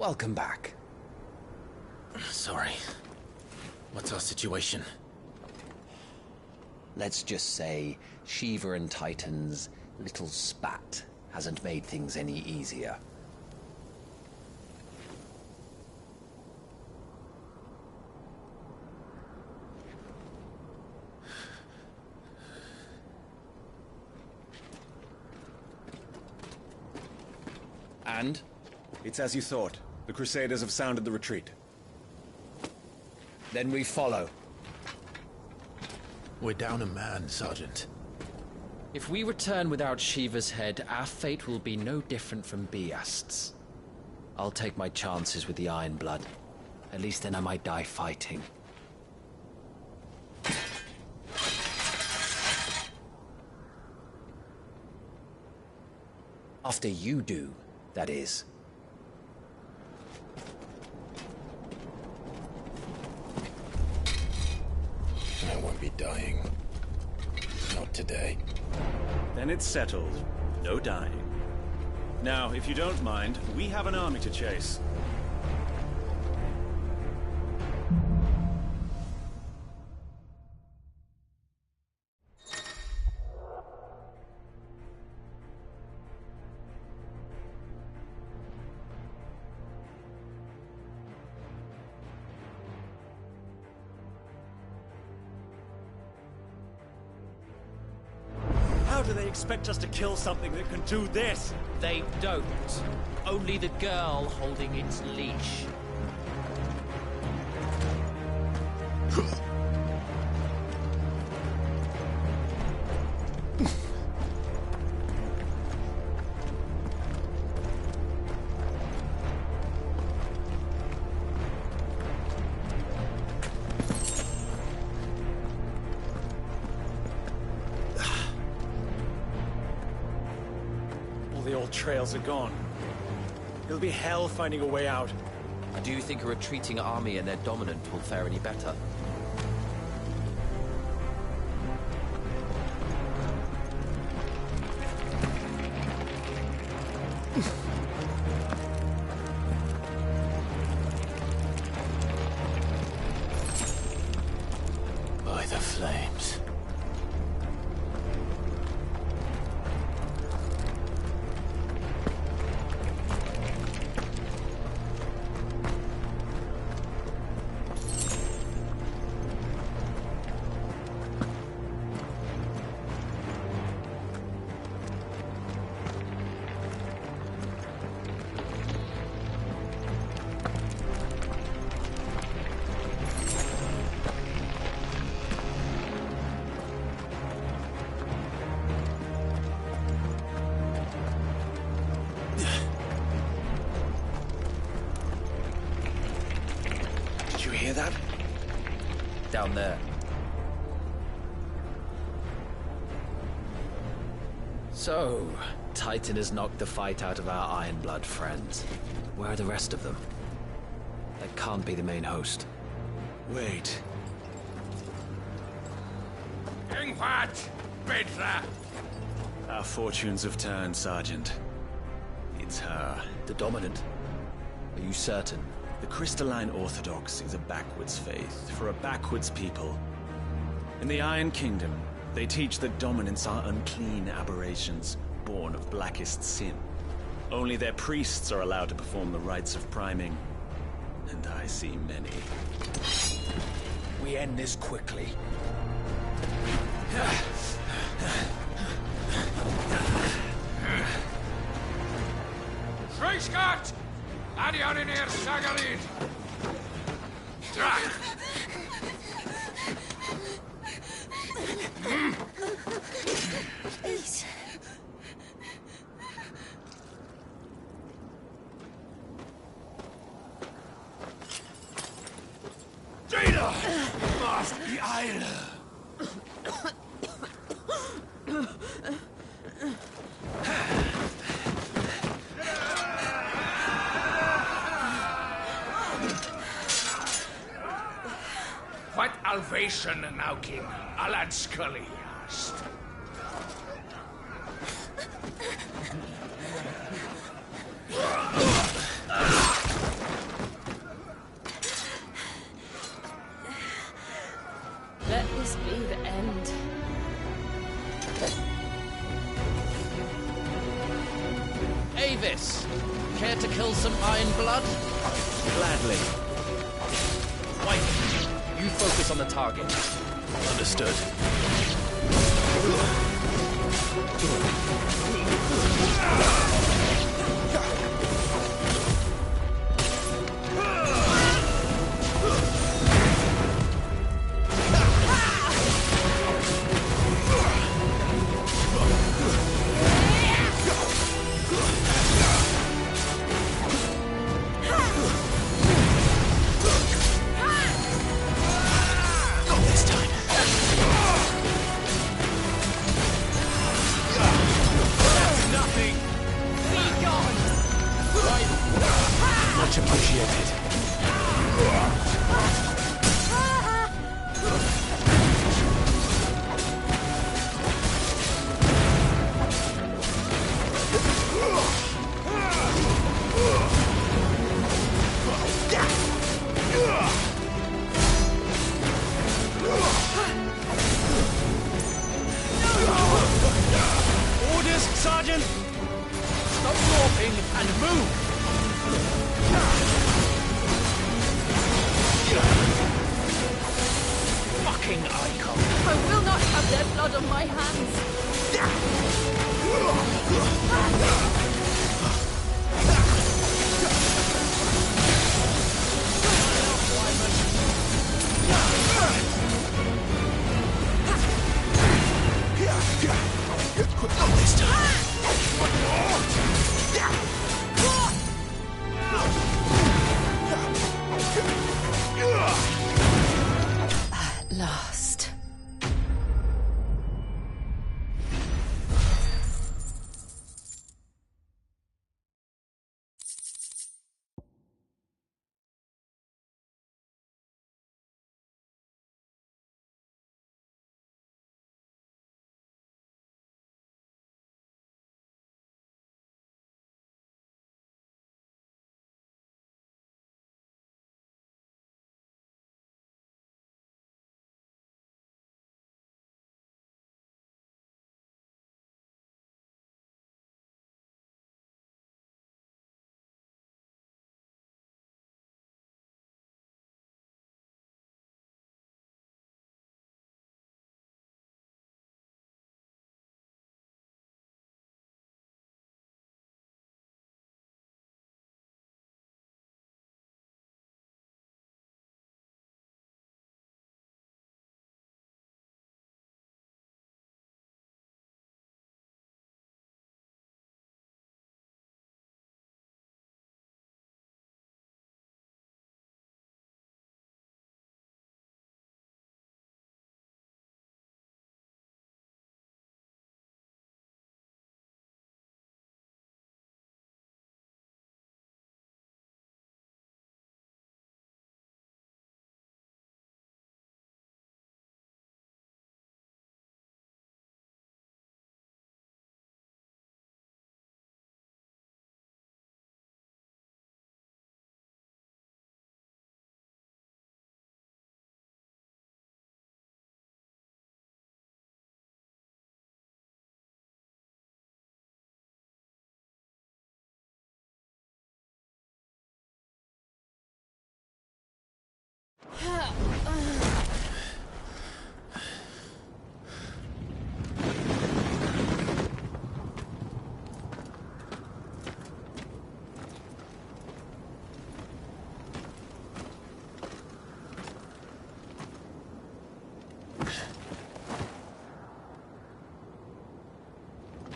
Welcome back. Sorry. What's our situation? Let's just say Shiva and Titan's little spat hasn't made things any easier. And? It's as you thought. The Crusaders have sounded the retreat. Then we follow. We're down a man, Sergeant. If we return without Shiva's head, our fate will be no different from Biast's. I'll take my chances with the Iron Blood. At least then I might die fighting. After you do, that is. I won't be dying. Not today. Then it's settled. No dying. Now, if you don't mind, we have an army to chase. How do they expect us to kill something that can do this? They don't. Only the girl holding its leash. The old trails are gone. It'll be hell finding a way out. Do you think a retreating army and their dominant will fare any better? By the flames. Hear that? Down there. So, Titan has knocked the fight out of our Iron Blood friends. Where are the rest of them? That can't be the main host. Wait. Ingvad! Petra! Our fortunes have turned, Sergeant. It's her. The Dominant? Are you certain? The Crystalline Orthodox is a backwards faith for a backwards people. In the Iron Kingdom, they teach that dominants are unclean aberrations, born of blackest sin. Only their priests are allowed to perform the rites of priming, and I see many. We end this quickly. Schweinsgart! Adioninir Sagarid! Drak! Please. Jada! Must be Eile! What Alvation now, King? Alad Scully asked. this be the end? Avis, care to kill some Iron Blood? Gladly. White, you focus on the target. Understood. Much appreciated. Orders, Sergeant! Stop warping and move! Fucking icon! I will not have their blood on my hands. Not this time. At last.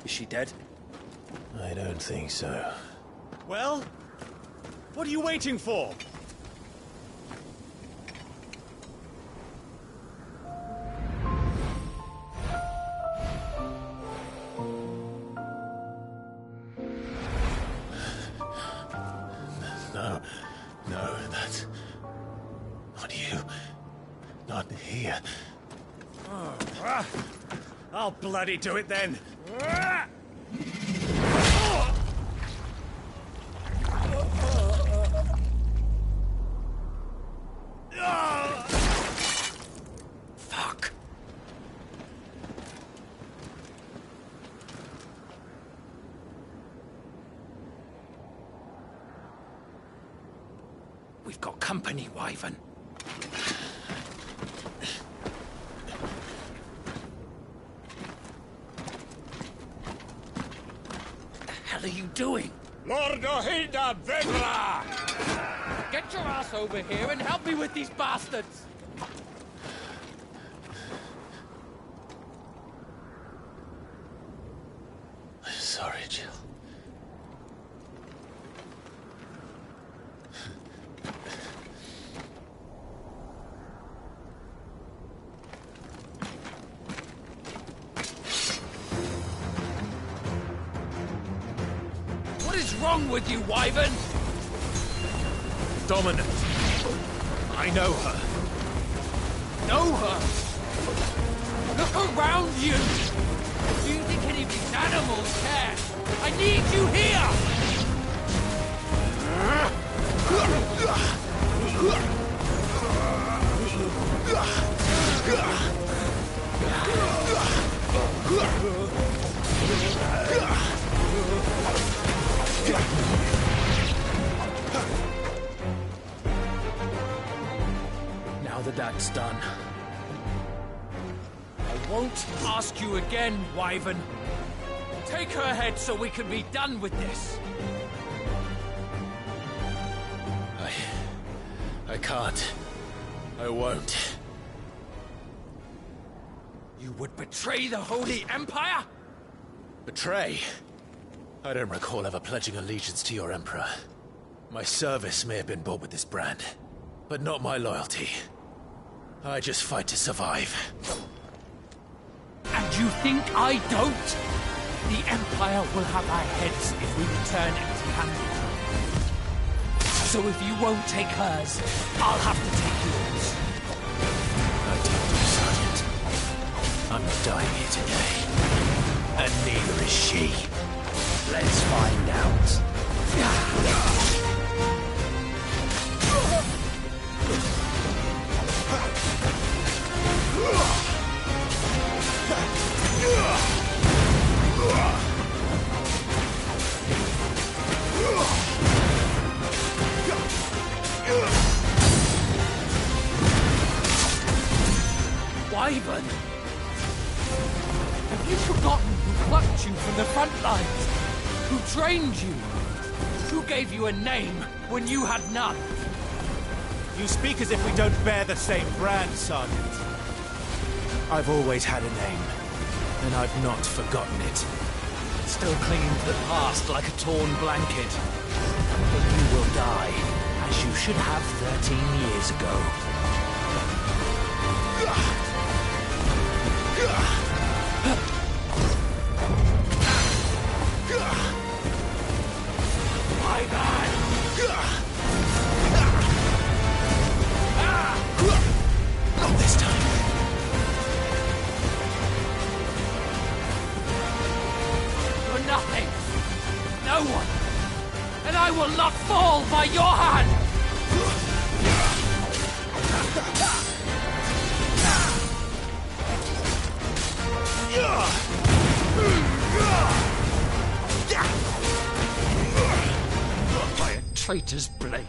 Is she dead? I don't think so. Well, what are you waiting for? No, that's not you. Not here. I'll bloody do it then. Fuck. We've got company, Wyvern. What the hell are you doing? Lord Ohinda Vegla! Get your ass over here and help me with these bastards! Sorry, Jill. What is wrong with you, Wyvern? Dominant. I know her. Know her? Look around you! Do you think any of these animals care? I need you here! Now that that's done, I won't ask you again, Wyvern. Take her head so we can be done with this. I can't. I won't. You would betray the Holy Empire? Betray? I don't recall ever pledging allegiance to your Emperor. My service may have been bought with this brand, but not my loyalty. I just fight to survive. And you think I don't? The Empire will have our heads if we return empty-handed. So if you won't take hers, I'll have to take yours. I told you, Sergeant. I'm not dying here today. And neither is she. Let's find out. Wyvern! Have you forgotten who plucked you from the front lines? Who trained you? Who gave you a name when you had none? You speak as if we don't bear the same brand, Sergeant. I've always had a name, and I've not forgotten it. Still clinging to the past like a torn blanket. But you will die, as you should have 13 years ago. Not this time. You're nothing. No one. And I will not fall by your hand. By a traitor's blade.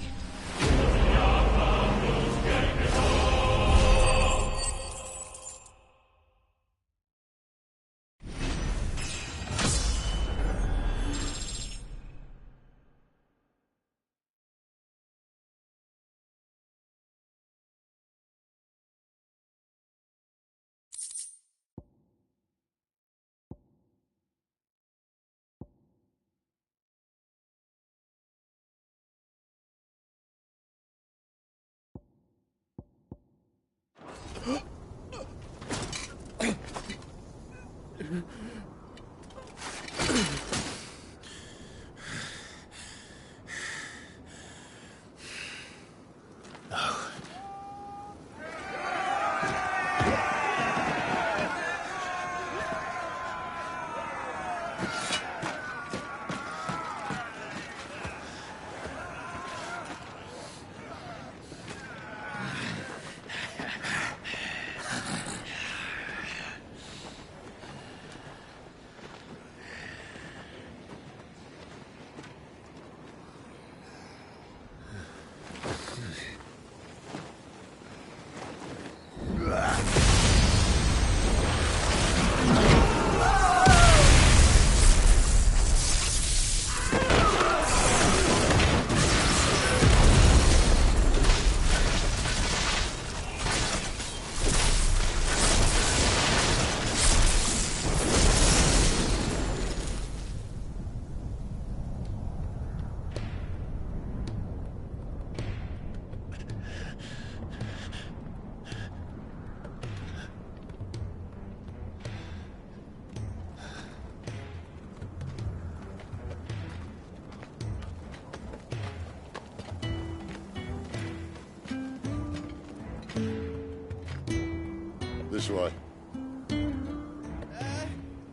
This way.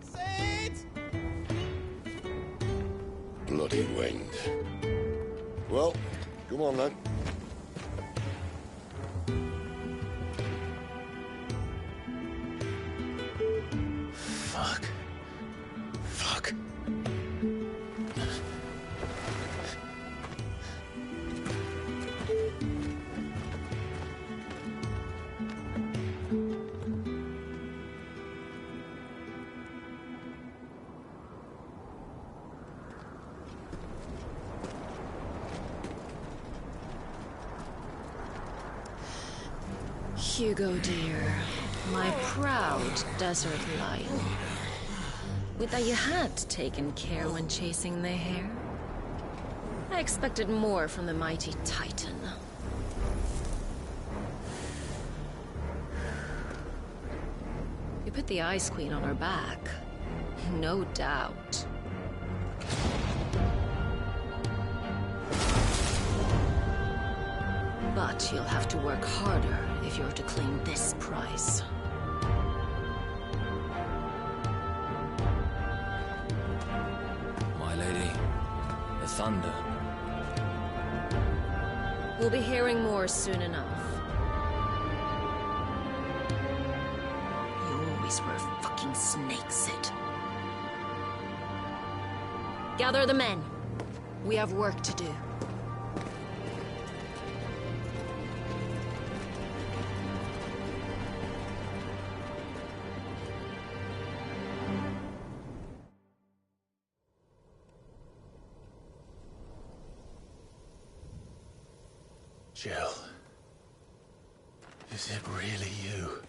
Sid! Bloody wind. Well, come on then. Fuck. Fuck. Hugo, dear. My proud desert lion. Would that you had taken care when chasing the hare? I expected more from the mighty Titan. You put the Ice Queen on her back. No doubt. But you'll have to work harder if you're to claim this prize. My lady, the thunder. We'll be hearing more soon enough. You always were a fucking snake, Sid. Gather the men. We have work to do. Jill. Is it really you?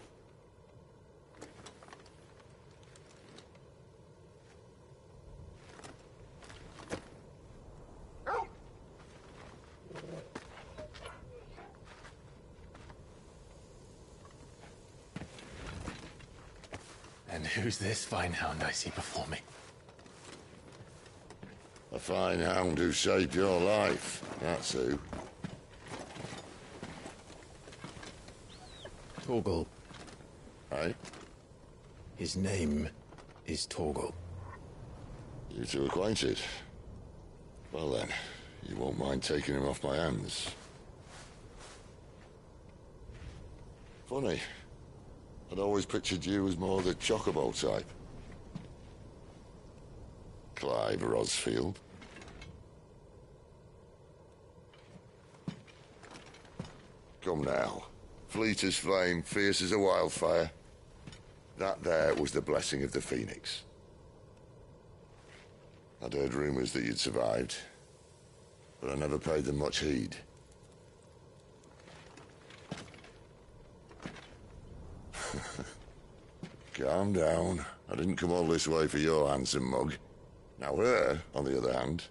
And who's this fine hound I see before me? A fine hound who saved your life. That's who. Torgal. Aye? His name is Torgal. You two acquainted? Well then, you won't mind taking him off my hands. Funny. I'd always pictured you as more the Chocobo type. Clive Rosfield. Come now. Fleet as flame, fierce as a wildfire. That there was the blessing of the Phoenix. I'd heard rumors that you'd survived, but I never paid them much heed. Calm down. I didn't come all this way for your handsome mug. Now her, on the other hand,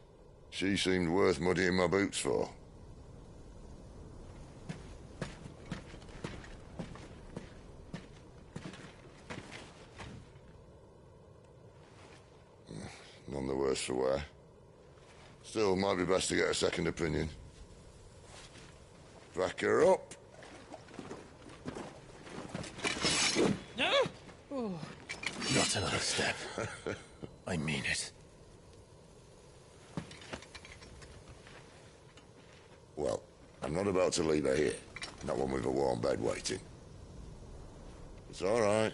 she seemed worth muddying my boots for. None the worse for wear. Still, might be best to get a second opinion. Back her up. Not another step. I mean it. Well, I'm not about to leave her here. Not one with a warm bed waiting. It's all right.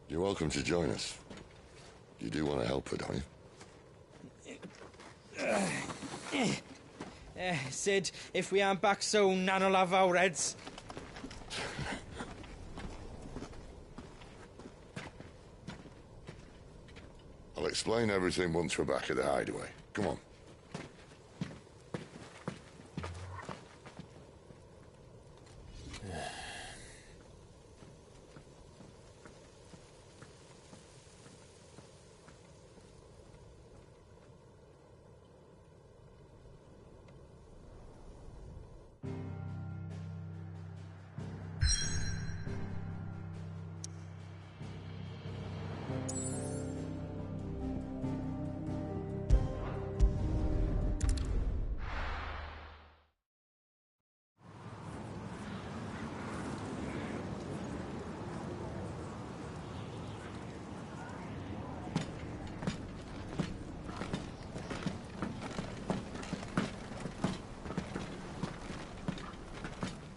You're welcome to join us. You do want to help her, don't you? Sid, if we aren't back soon, Nan'll have our heads. I'll explain everything once we're back at the hideaway. Come on.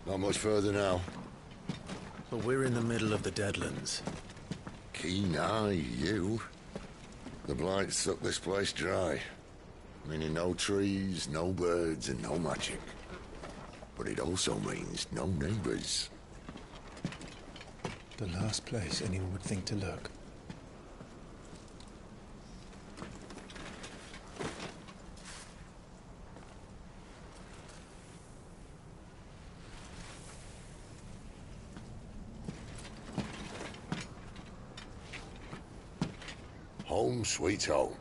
Not much further now. But we're in the middle of the Deadlands. Keen eye, you. The Blight sucked this place dry. Meaning no trees, no birds, and no magic. But it also means no neighbors. The last place anyone would think to look. Home sweet home.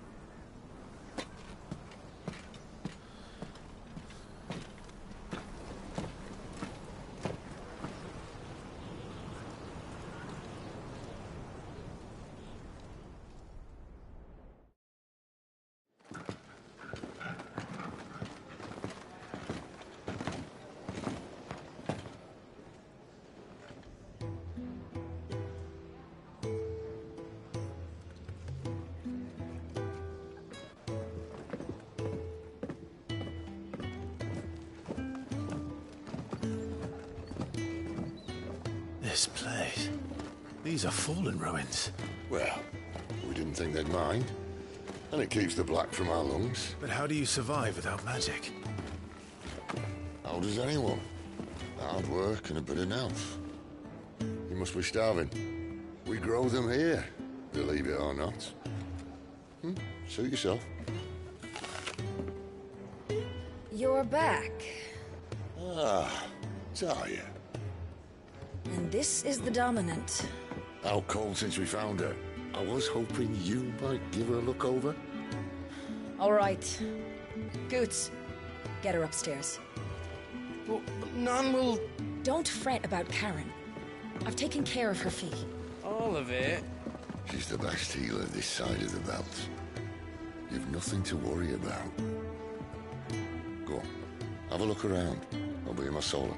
This place... These are fallen ruins. Well, we didn't think they'd mind. And it keeps the black from our lungs. But how do you survive without magic? How does anyone? Hard work and a bit of nerve. You must be starving. We grow them here, believe it or not. Suit yourself. You're back. Ah, Talia. And this is the Dominant. How cold since we found her. I was hoping you might give her a look over. All right. Goots, get her upstairs. Well, none will... Don't fret about Karen. I've taken care of her fee. All of it? She's the best healer this side of the belt. You've nothing to worry about. Go on, have a look around. I'll be in my solar.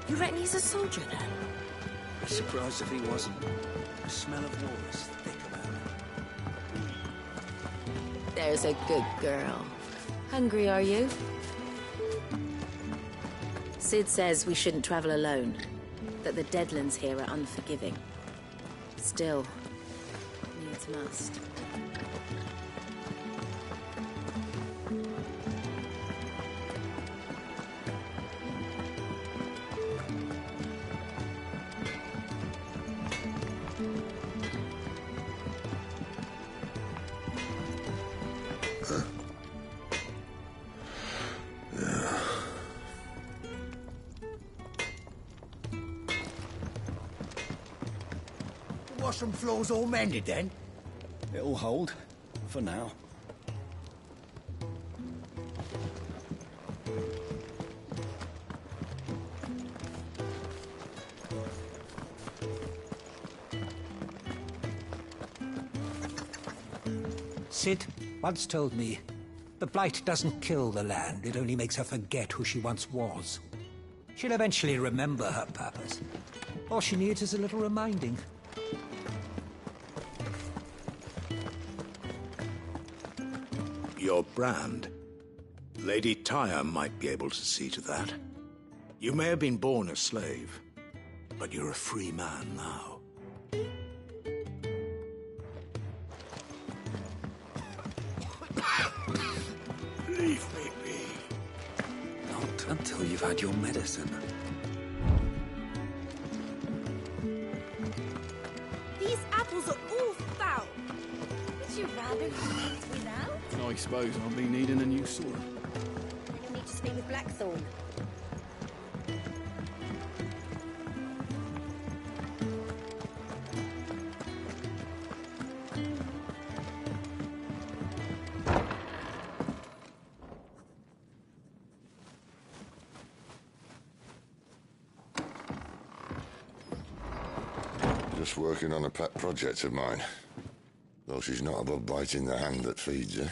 You reckon he's a soldier, then? Be surprised if he wasn't. The smell of war is thick about him. There's a good girl. Hungry, are you? Sid says we shouldn't travel alone. That the Deadlands here are unforgiving. Still, needs must. Washroom floor's all mended, then? It'll hold. For now. Sid once told me, the Blight doesn't kill the land, it only makes her forget who she once was. She'll eventually remember her purpose. All she needs is a little reminding. Your brand. Lady Tyre might be able to see to that. You may have been born a slave, but you're a free man now. Leave me be. Not until you've had your medicine. These apples are all foul. Would you rather eat without? I suppose I'll be needing a new sword. You need to speak with Blackthorn. Just working on a pet project of mine. Though she's not above biting the hand that feeds her.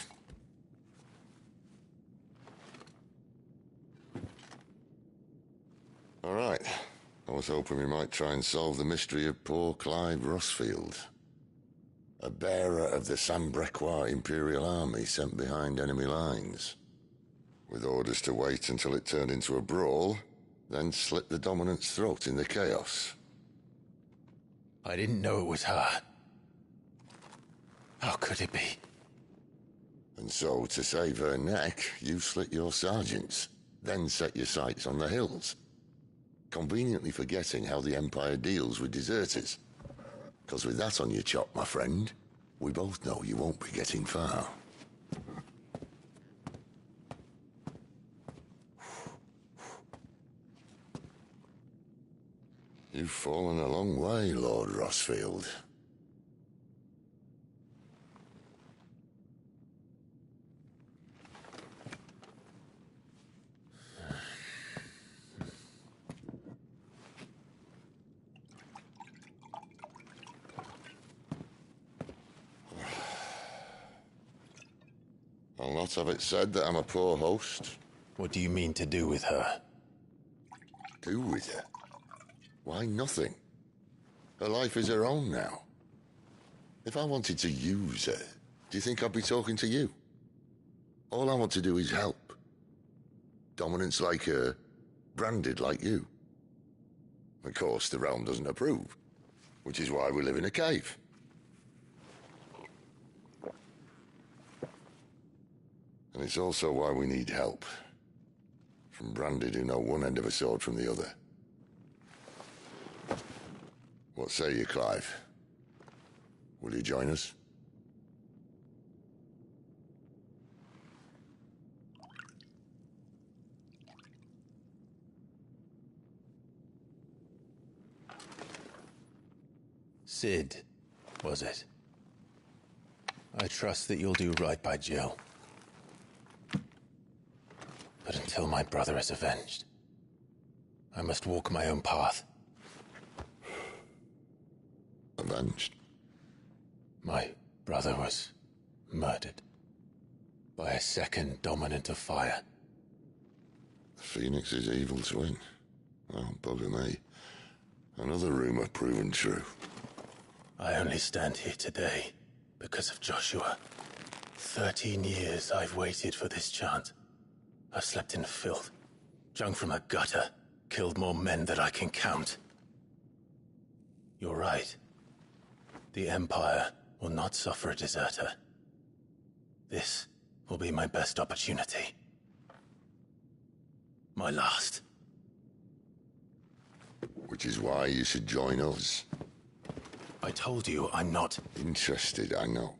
All right. I was hoping we might try and solve the mystery of poor Clive Rossfield. A bearer of the Sambrequois Imperial Army sent behind enemy lines. With orders to wait until it turned into a brawl, then slit the Dominant's throat in the chaos. I didn't know it was her. How could it be? And so, to save her neck, you slit your sergeants, then set your sights on the hills. Conveniently forgetting how the Empire deals with deserters. Because with that on your chop, my friend, we both know you won't be getting far. You've fallen a long way, Lord Rossfield. I'll not have it said that I'm a poor host. What do you mean to do with her? Do with her? Why, nothing. Her life is her own now. If I wanted to use her, do you think I'd be talking to you? All I want to do is help. Dominants like her, branded like you. Of course, the realm doesn't approve, which is why we live in a cave. And it's also why we need help. From branded who know one end of a sword from the other. What say you, Clive? Will you join us? Cid, was it? I trust that you'll do right by Jill. But until my brother is avenged, I must walk my own path. Avenged? My brother was murdered by a second Dominant of Fire. Phoenix's evil twin. Oh, bugger me. Another rumor proven true. I only stand here today because of Joshua. 13 years I've waited for this chance. I've slept in filth, drunk from a gutter, killed more men than I can count. You're right. The Empire will not suffer a deserter. This will be my best opportunity. My last. Which is why you should join us. I told you I'm not interested, I know.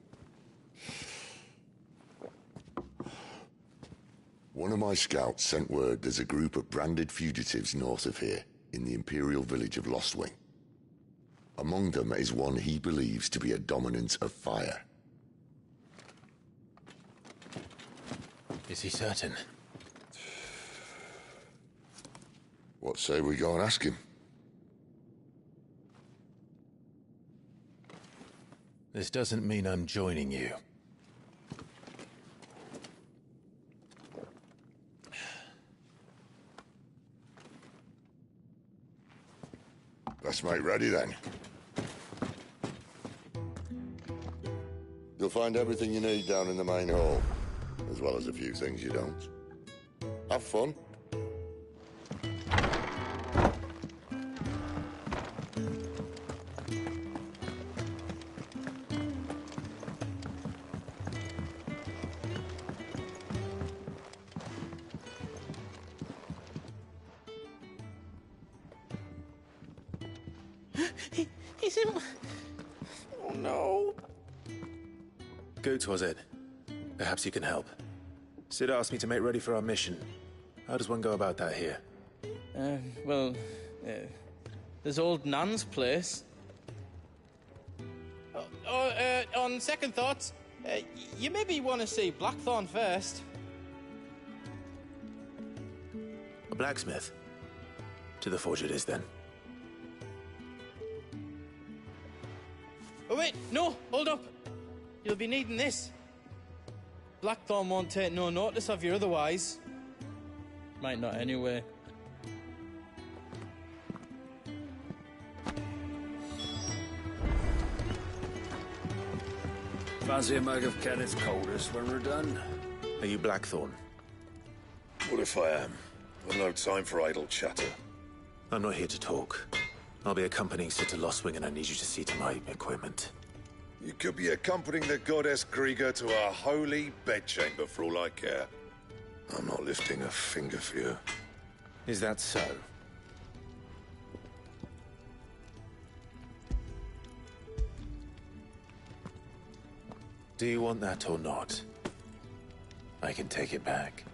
One of my scouts sent word there's a group of branded fugitives north of here, in the Imperial village of Lostwing. Among them is one he believes to be a Dominant of Fire. Is he certain? What say we go and ask him? This doesn't mean I'm joining you. Let's make ready then. You'll find everything you need down in the main hall, as well as a few things you don't. Have fun. He's in... Oh no. Goetz, was it? Perhaps you can help. Cid asked me to make ready for our mission. How does one go about that here? There's old Nan's place. On second thoughts, you maybe want to see Blackthorn first. A blacksmith? To the forge it is, then. Oh wait, no, hold up. You'll be needing this. Blackthorn won't take no notice of you otherwise. Might not anyway. Fancy a mug of Kenneth's coldest when we're done? Are you Blackthorn? What if I am? I've no time for idle chatter. I'm not here to talk. I'll be accompanying Sitter Lostwing, and I need you to see to my equipment. You could be accompanying the goddess Krieger to our holy bedchamber for all I care. I'm not lifting a finger for you. Is that so? Do you want that or not? I can take it back.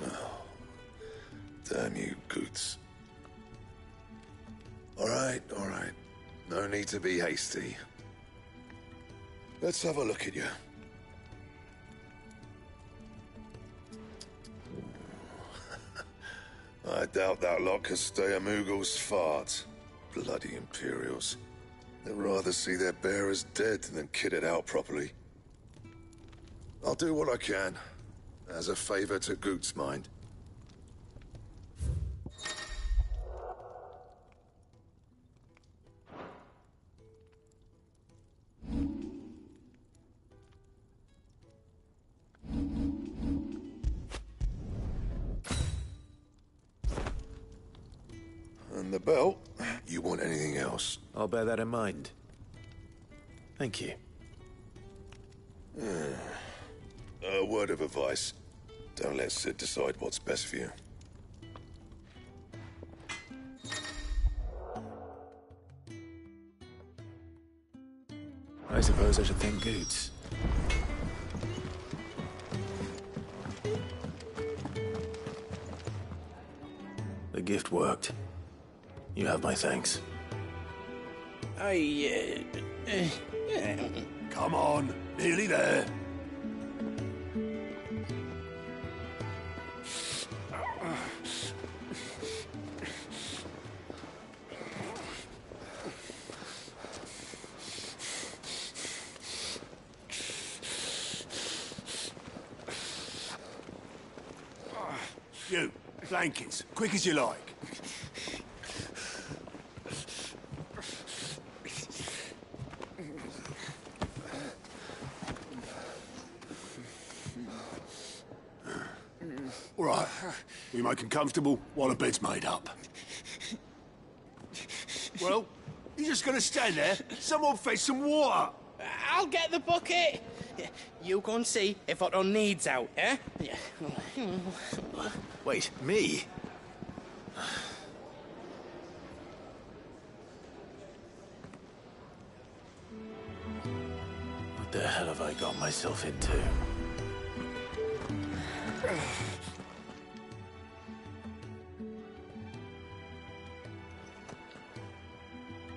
Oh, damn you, Goots. All right. No need to be hasty. Let's have a look at you. I doubt that lot could stay a Moogle's fart. Bloody Imperials. They'd rather see their bearers dead than kitted out properly. I'll do what I can, as a favor to Goot's mind. And the belt? You want anything else? I'll bear that in mind. Thank you. A word of advice. Don't let Sid decide what's best for you. I suppose I should thank Goots. The gift worked. You have my thanks. Come on, nearly there. You, blankets, quick as you like. All right, we make him comfortable while the bed's made up. Well, you're just gonna stand there? Someone fetch some water! I'll get the bucket! You go and see if Otto needs out, eh? Wait, me? What the hell have I got myself into?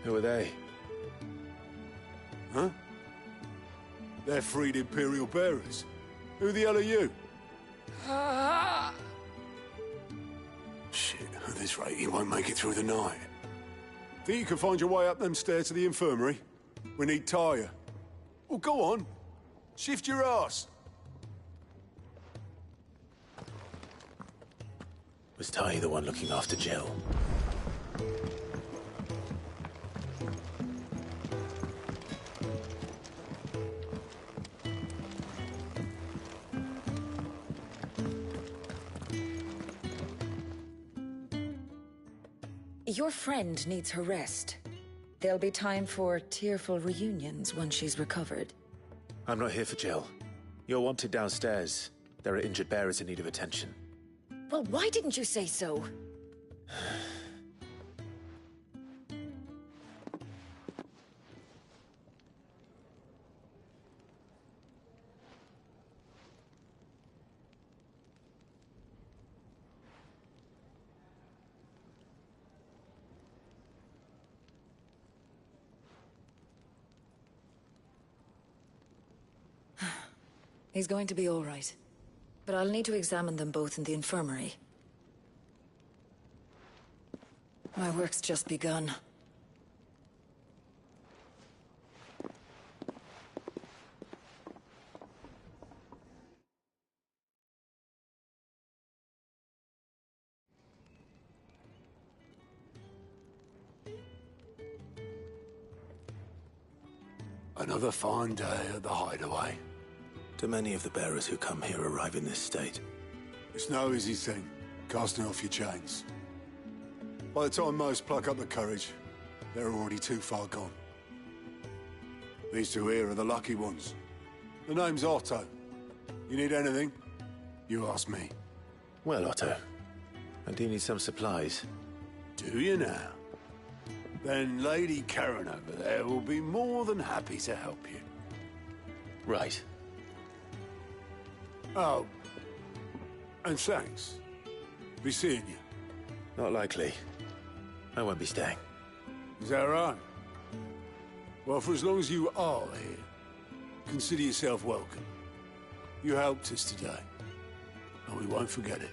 Who are they? Huh? They're freed Imperial bearers. Who the hell are you? Shit, at this rate, you won't make it through the night. Think you can find your way up them stairs to the infirmary? We need Taya. Well, go on. Shift your ass. Was Tai the one looking after Jill? Your friend needs her rest. There'll be time for tearful reunions once she's recovered. I'm not here for Jill. You're wanted downstairs. There are injured bearers in need of attention. Well, why didn't you say so? He's going to be all right. But I'll need to examine them both in the infirmary. My work's just begun. Another fine day at the Hideaway. Do many of the bearers who come here arrive in this state? It's no easy thing, casting off your chains. By the time most pluck up the courage, they're already too far gone. These two here are the lucky ones. The name's Otto. You need anything? You ask me. Well, Otto, I do need some supplies. Do you now? Then Lady Karen over there will be more than happy to help you. Right. Oh. And thanks. Be seeing you. Not likely. I won't be staying. Is that right? Well, for as long as you are here, consider yourself welcome. You helped us today, and we won't forget it.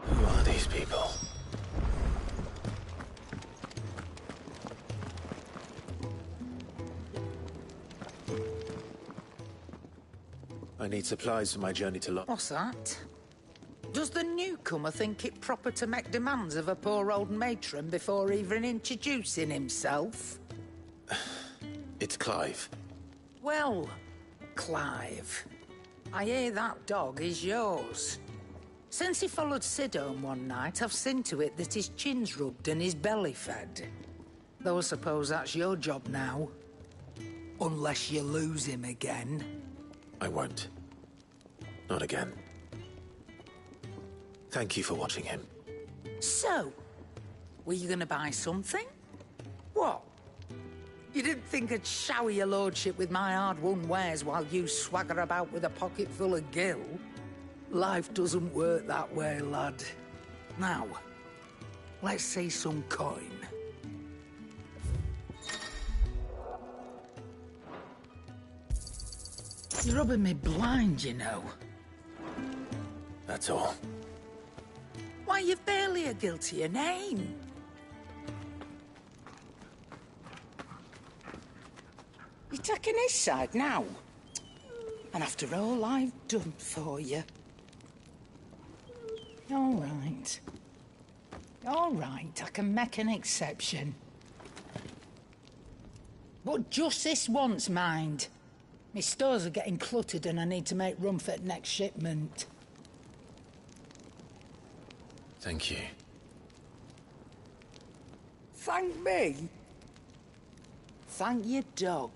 Who are these people? I need supplies for my journey to What's that? Does the newcomer think it proper to make demands of a poor old matron before even introducing himself? It's Clive. Well, Clive, I hear that dog is yours. Since he followed Sid home one night, I've seen to it that his chin's rubbed and his belly fed. Though I suppose that's your job now. Unless you lose him again. I won't. Not again. Thank you for watching him. So, were you gonna buy something? What? You didn't think I'd shower your lordship with my hard-won wares while you swagger about with a pocket full of gil? Life doesn't work that way, lad. Now, let's see some coin. You're rubbing me blind, you know. That's all. Why, you've barely a guiltier name. You're taking his side now? And after all I've done for you. All right. All right, I can make an exception. But just this once, mind. My stores are getting cluttered and I need to make room for the next shipment. Thank you. Thank me? Thank your dog.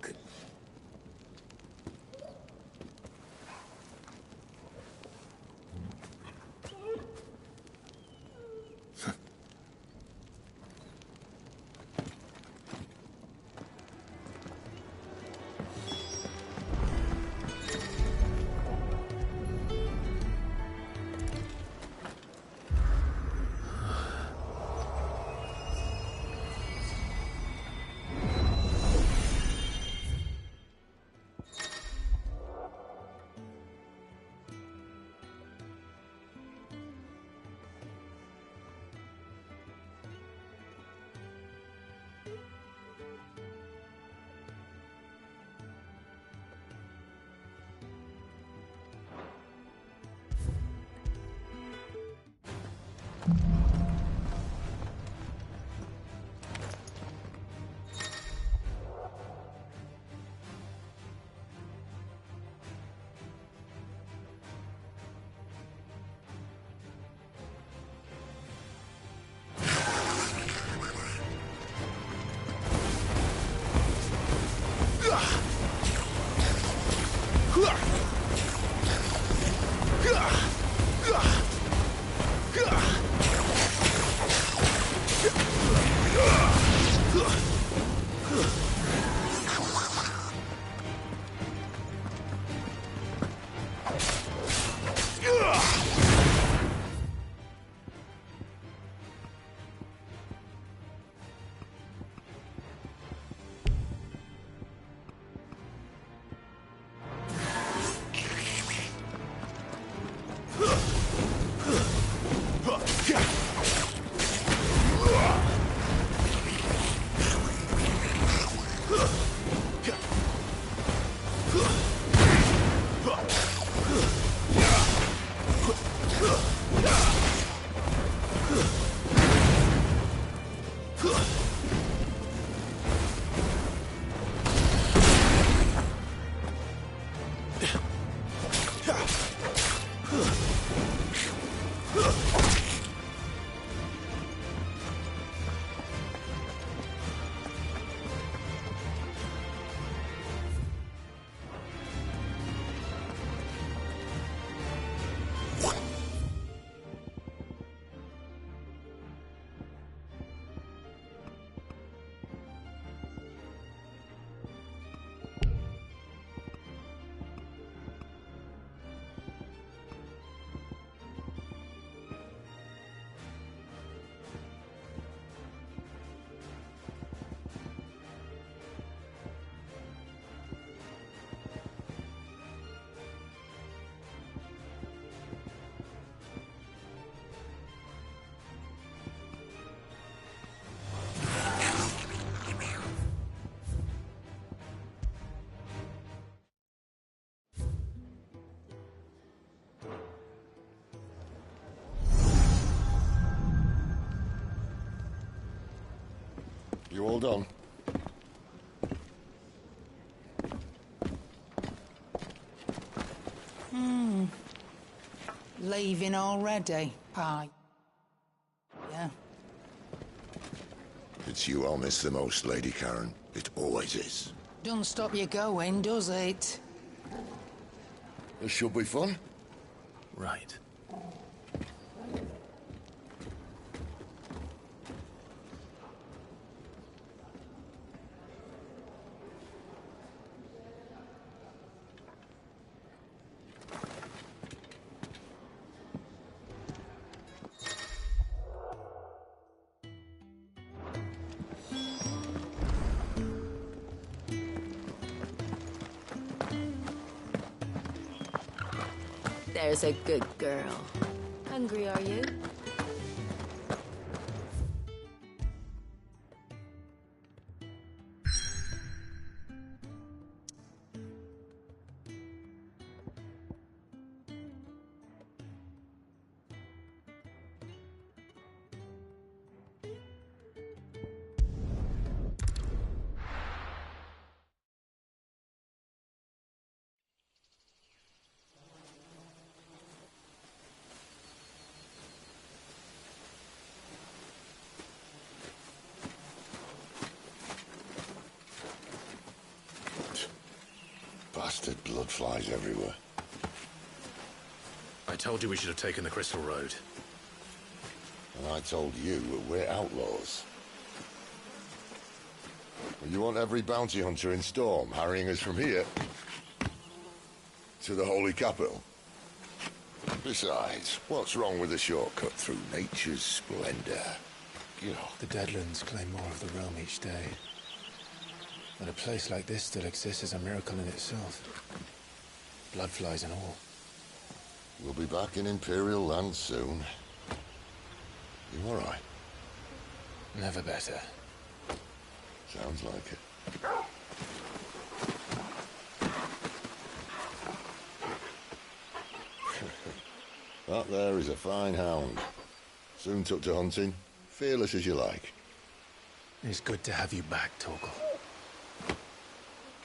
You all done? Leaving already, Pie? Yeah. It's you I'll miss the most, Lady Karen. It always is. Don't stop you going, does it? This should be fun. Right. There's a good girl. Hungry, are you? Bastard blood flies everywhere. I told you we should have taken the Crystal Road. And I told you we're outlaws. You want every bounty hunter in Storm harrying us from here to the Holy Capital? Besides, what's wrong with a shortcut through nature's splendor? The Deadlands claim more of the realm each day. That a place like this still exists is a miracle in itself. Bloodflies and all. We'll be back in Imperial land soon. You all right? Never better. Sounds like it. That there is a fine hound. Soon took to hunting. Fearless as you like. It's good to have you back, Torgal.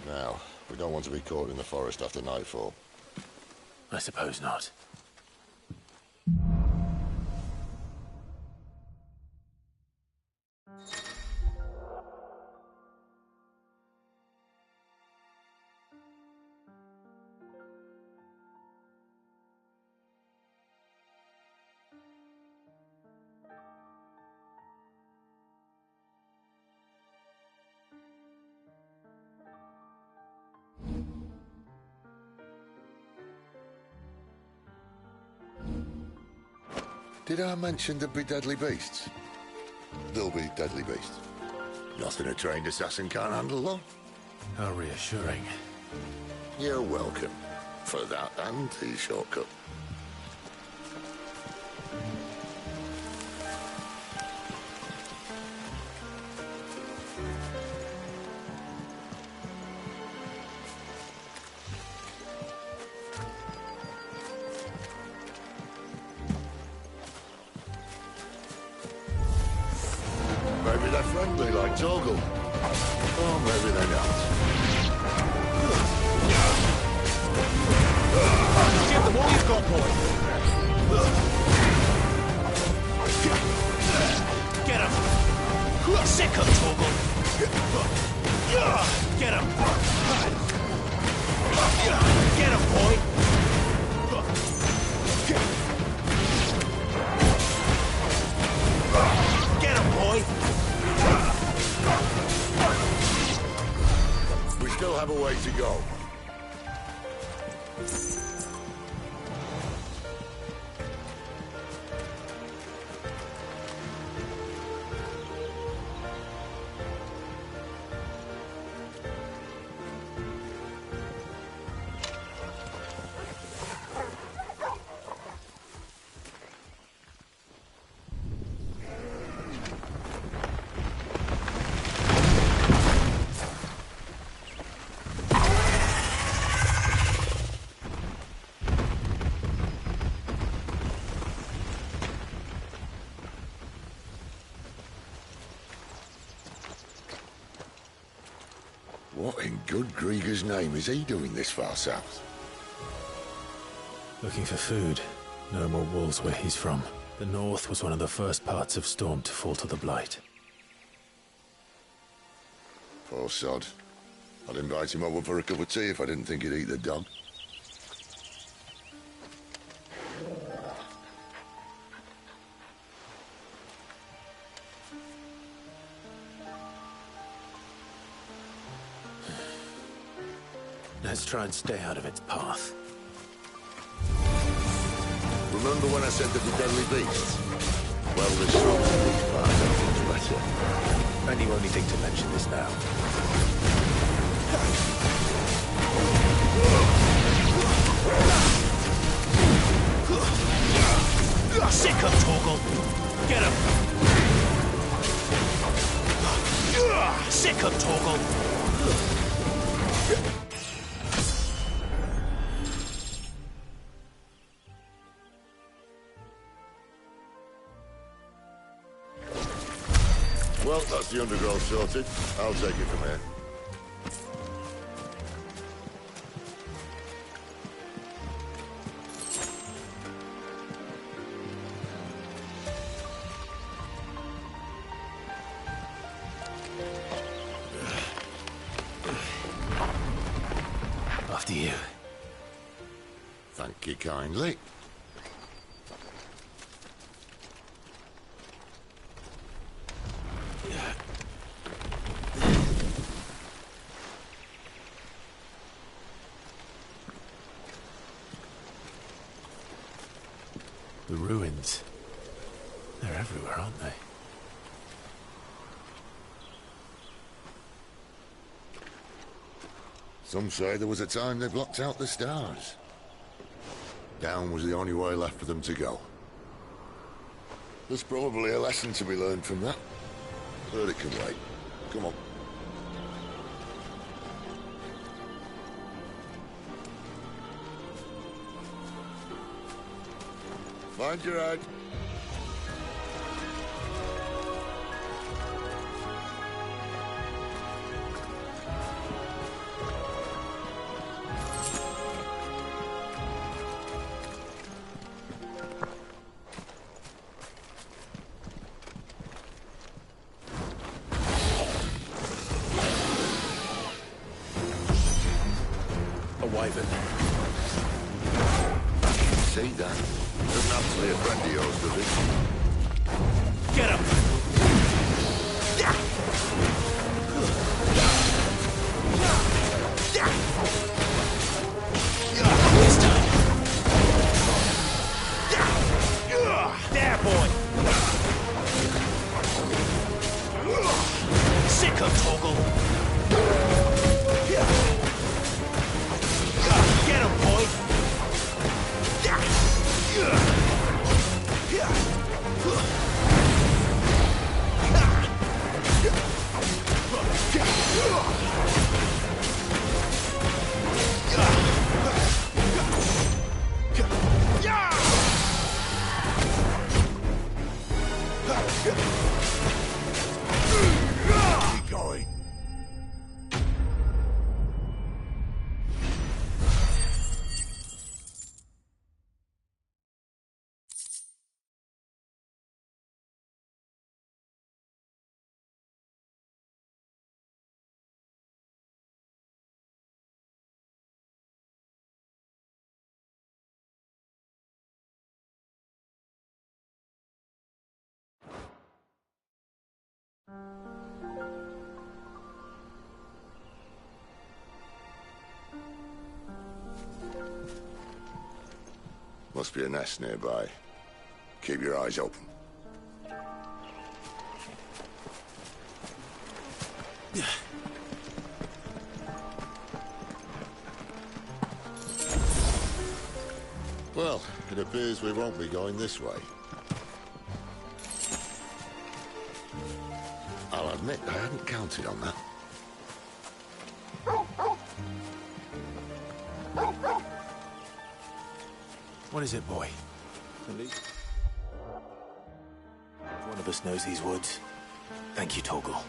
Now, we don't want to be caught in the forest after nightfall. I suppose not. Did I mention there'd be deadly beasts? There'll be deadly beasts. Nothing a trained assassin can't handle, though. How reassuring. You're welcome. For that and the shortcut. Maybe they're friendly like Torgal. Or maybe they're not. Give them all you've got, boy. Get him. Sick of Torgal. Get him. Get him, boy. Get him, boy. We still have a way to go. What in good Grieger's name is he doing this far south? Looking for food. No more wolves where he's from. The north was one of the first parts of Storm to fall to the Blight. Poor sod. I'd invite him over for a cup of tea if I didn't think he'd eat the dog. Let's try and stay out of its path. Remember when I said that the deadly beasts? Well, this sort of these parts are much better. And you only think to mention this now. Sick of Torgal! Get him! Sick of Torgal! Well, that's the undergrowth sorted. I'll take it from here. After you. Thank you kindly. The ruins. They're everywhere, aren't they? Some say there was a time they blocked out the stars. Down was the only way left for them to go. There's probably a lesson to be learned from that. But it can wait. Come on. Mind your head. A wyvern. See that? Doesn't have to be a friend of yours, does it? Get him! This time! There, boy! Sick of Torgal! Get him, boy! Keep going. Must be a nest nearby. Keep your eyes open. Well, it appears we won't be going this way. I'll admit I hadn't counted on that. What is it, boy? One of us knows these woods. Thank you, Torgal.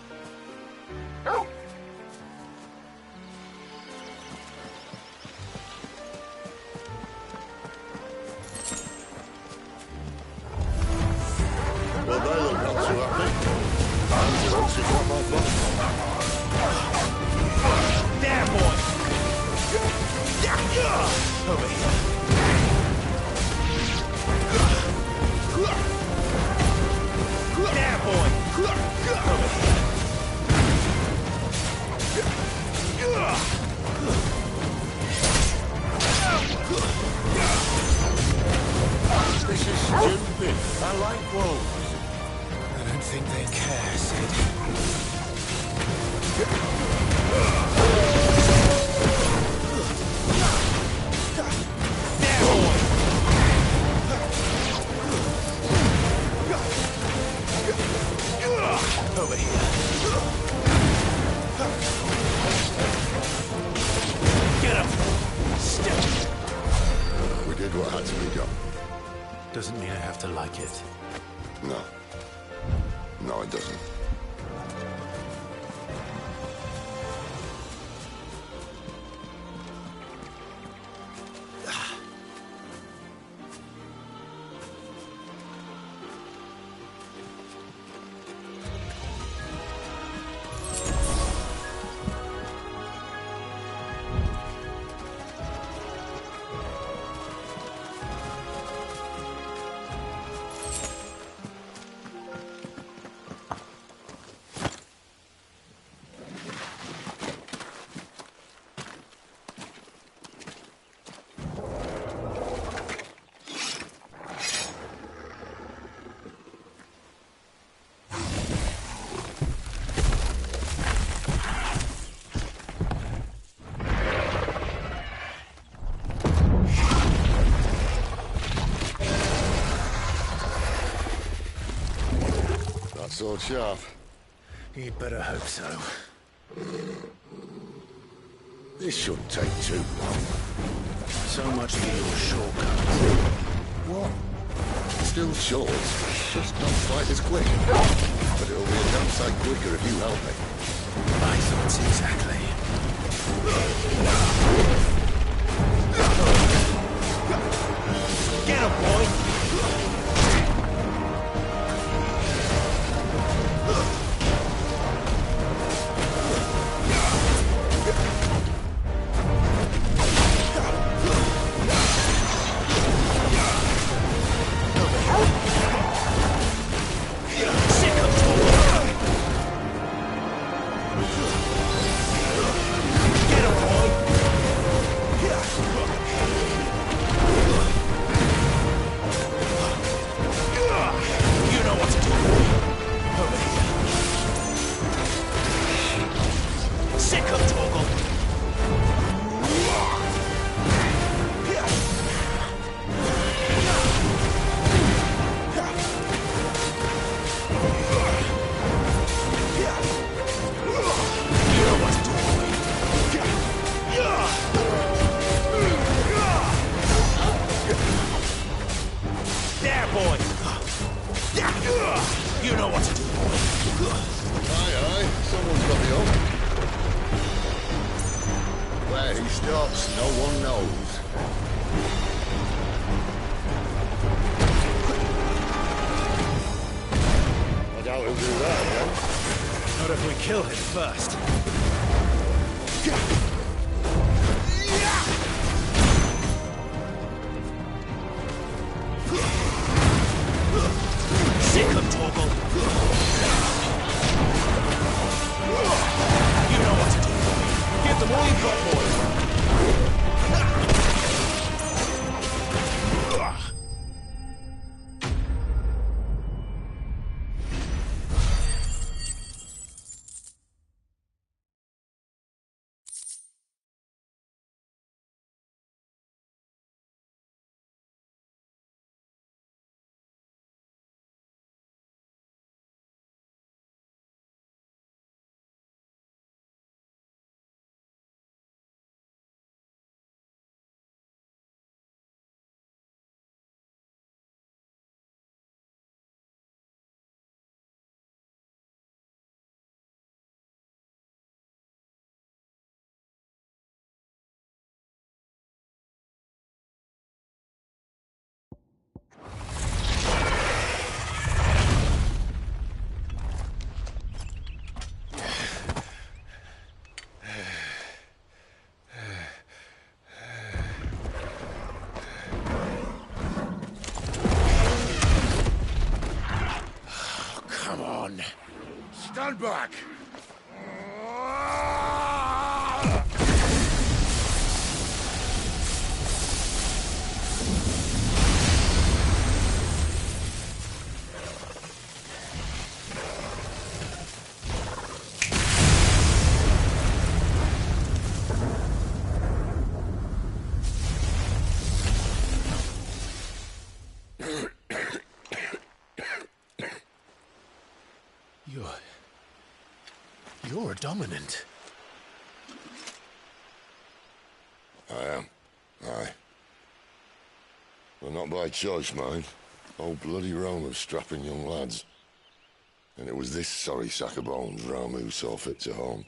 Over here. There, boy! Over here. This is stupid. I like wolves. I don't think they care, Sid. Over here. Get him! Step! We did what had to be done. Doesn't mean I have to like it. No. No, it doesn't. Sword sharp. You'd better hope so. This shouldn't take too long. So much for your shortcut. What? Still short. Just not quite as quick. But it'll be a damn sight quicker if you help me. My thoughts exactly. Get him, boy! You know what to do. Aye, aye. Someone's got the hook. Where he stops, no one knows. I doubt he'll do that, though. Not if we kill him first. Sick of Torgal. You know what to do. Give them all you've got, boys. Stand back! You're a dominant. I am. Aye. Well, not by choice, mind. Old bloody Rome of strapping young lads. And it was this sorry sack of bones Ramu saw fit to home.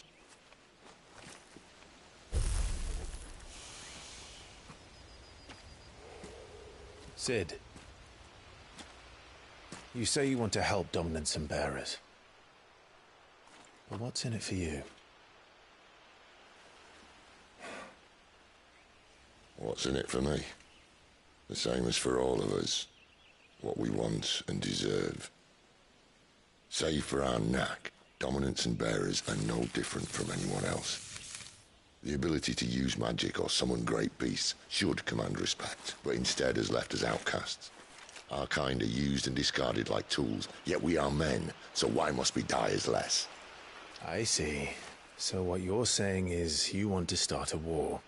Cid. You say you want to help dominants and bearers. But what's in it for you? What's in it for me? The same as for all of us. What we want and deserve. Save for our knack, dominants and bearers are no different from anyone else. The ability to use magic or summon great beasts should command respect, but instead has left us outcasts. Our kind are used and discarded like tools, yet we are men, so why must we die as less? I see. So what you're saying is you want to start a war.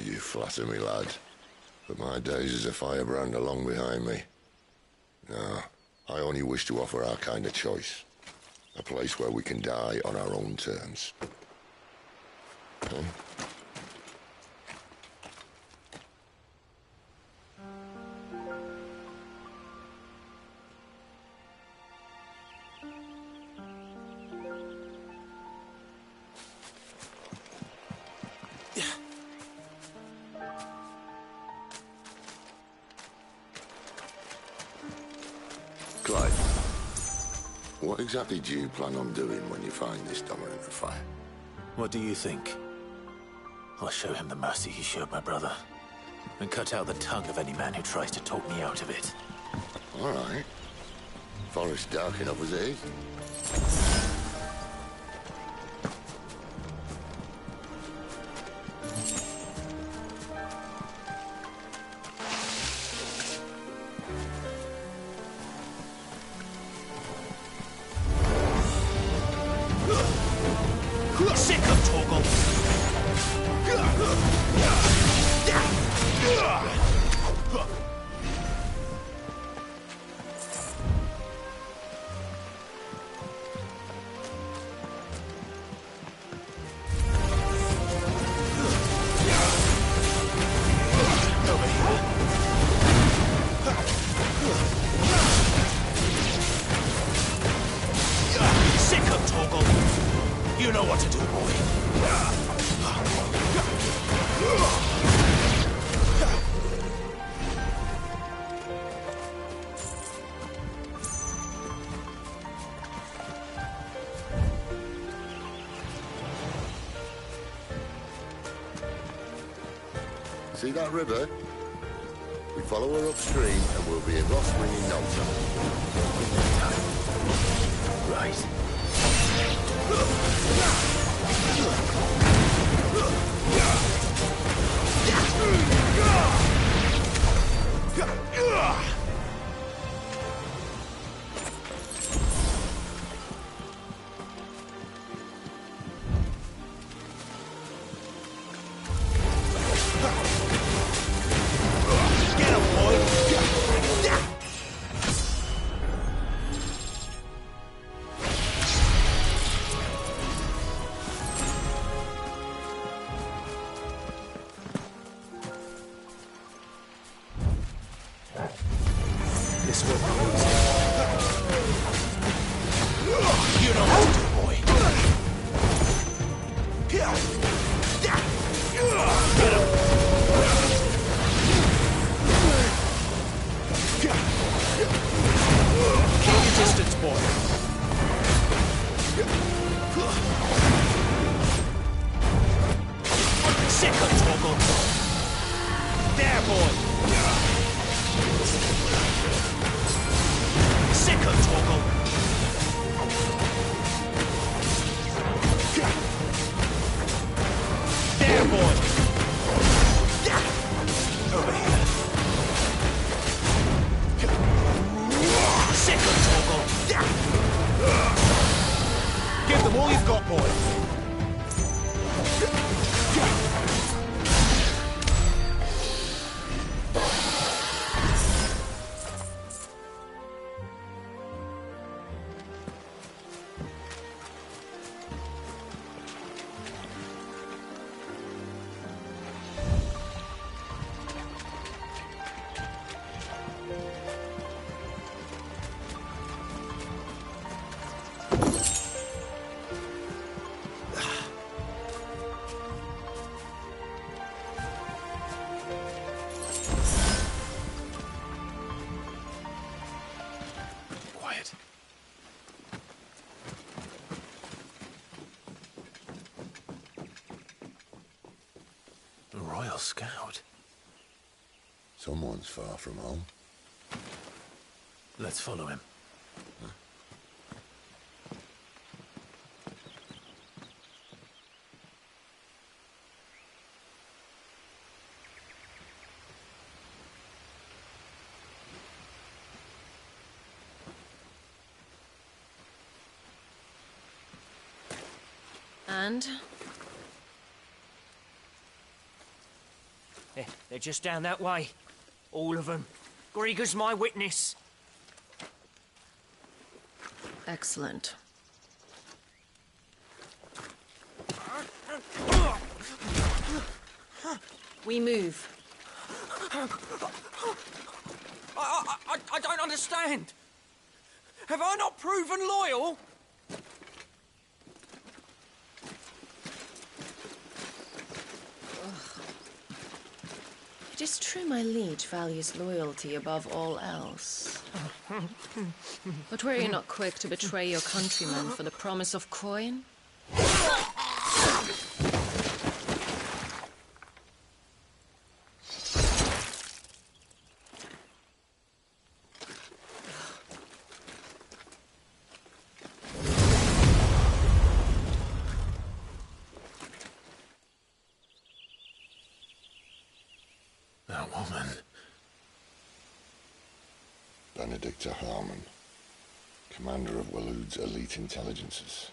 You flatter me, lad. But my days as a firebrand are long behind me. No, I only wish to offer our kind a choice. A place where we can die on our own terms. Huh? Clive, what exactly do you plan on doing when you find this dominant of fire? What do you think? I'll show him the mercy he showed my brother, and cut out the tongue of any man who tries to talk me out of it. All right. Forest dark enough as it is. Sick of Torgal! Sick of Torgal! You know what to do, boy. See that river? We follow her upstream and we'll be in Roswing in no time. Right. This will close it. You know what to do, boy. Get him. Keep your distance, boy. Sick of Torgal. There, boy. Sick of boy! Over here. Sickle, Torgal! Give them all you've got, boy! Scout. Someone's far from home. Let's follow him. And? They're just down that way. All of them. Grieger's my witness. Excellent. We move. I don't understand. Have I not proven loyal? It is true my liege values loyalty above all else. But were you not quick to betray your countrymen for the promise of coin? That woman. Benedicta Harmon, commander of Waloed's elite intelligences.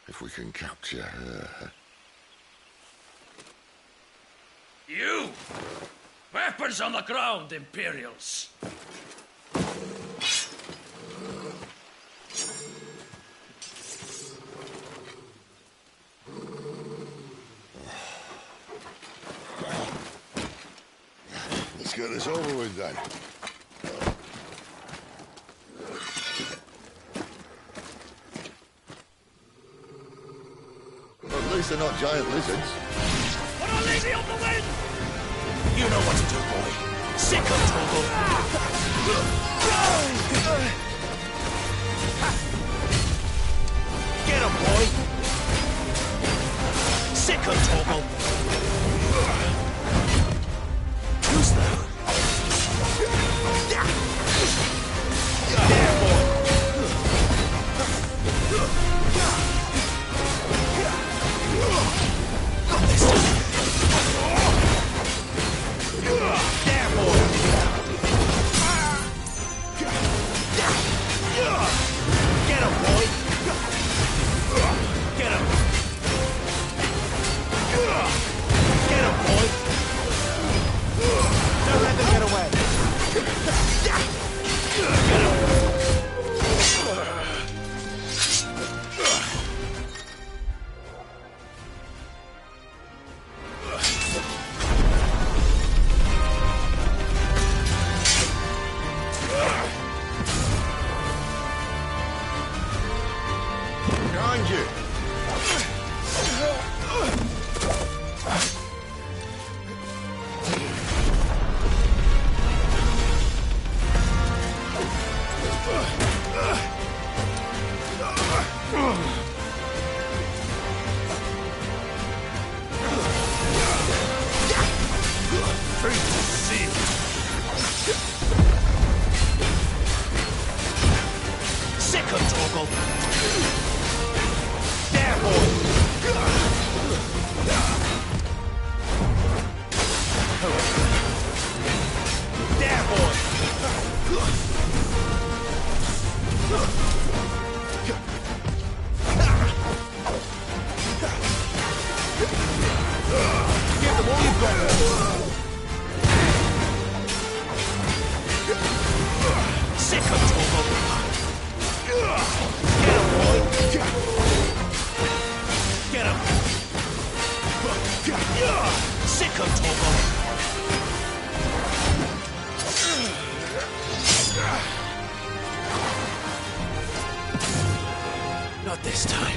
If we can capture her... You! Weapons on the ground, Imperials! Let's get this over with then. At least they're not giant lizards. Put a lady on the wind! You know what to do, boy. Sickle, Torgal! Get him, boy! Sickle, Torgal! Who's that? There, boy! Got this time! There, boy! Get him, boy! Get him! Sick of Torgal! Not this time.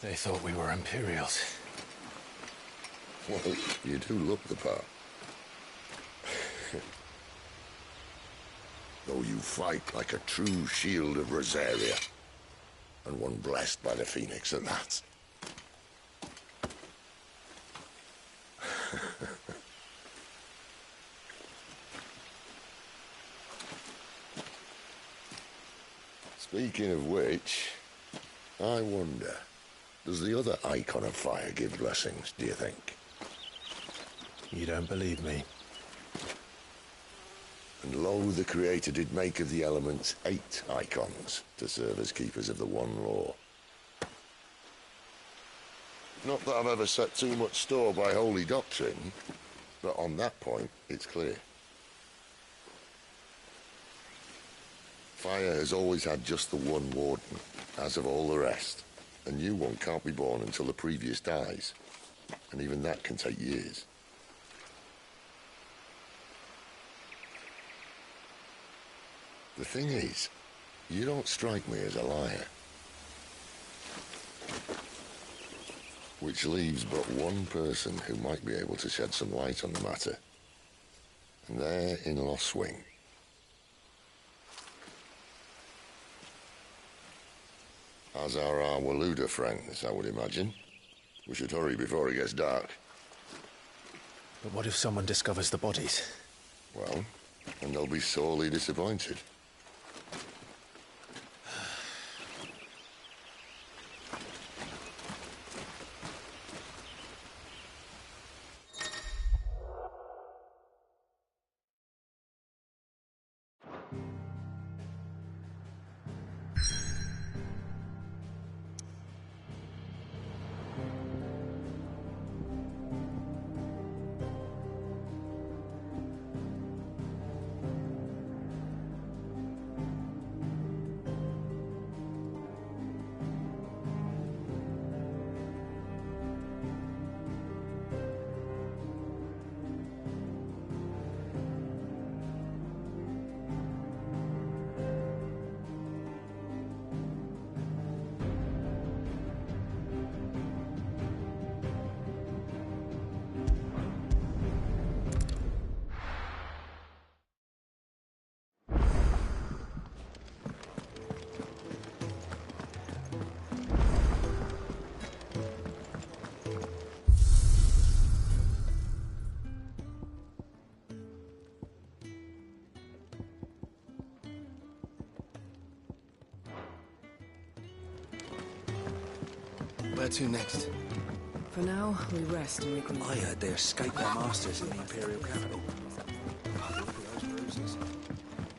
They thought we were Imperials. Well, you do look the part. Though you fight like a true shield of Rosaria. And one blessed by the Phoenix at that. Speaking of which, I wonder, does the other Icon of Fire give blessings, do you think? You don't believe me? And lo, the Creator did make of the elements 8 icons to serve as keepers of the one law. Not that I've ever set too much store by holy doctrine, but on that point, it's clear. Fire has always had just the one warden, as of all the rest. A new one can't be born until the previous dies, and even that can take years. The thing is, you don't strike me as a liar. Which leaves but one person who might be able to shed some light on the matter. And they're in Lost Wing. As are our Waluda friends, I would imagine. We should hurry before it gets dark. But what if someone discovers the bodies? Well, and they'll be sorely disappointed. Where to next? For now, we rest and regroup. I heard they escaped their masters in the Imperial capital.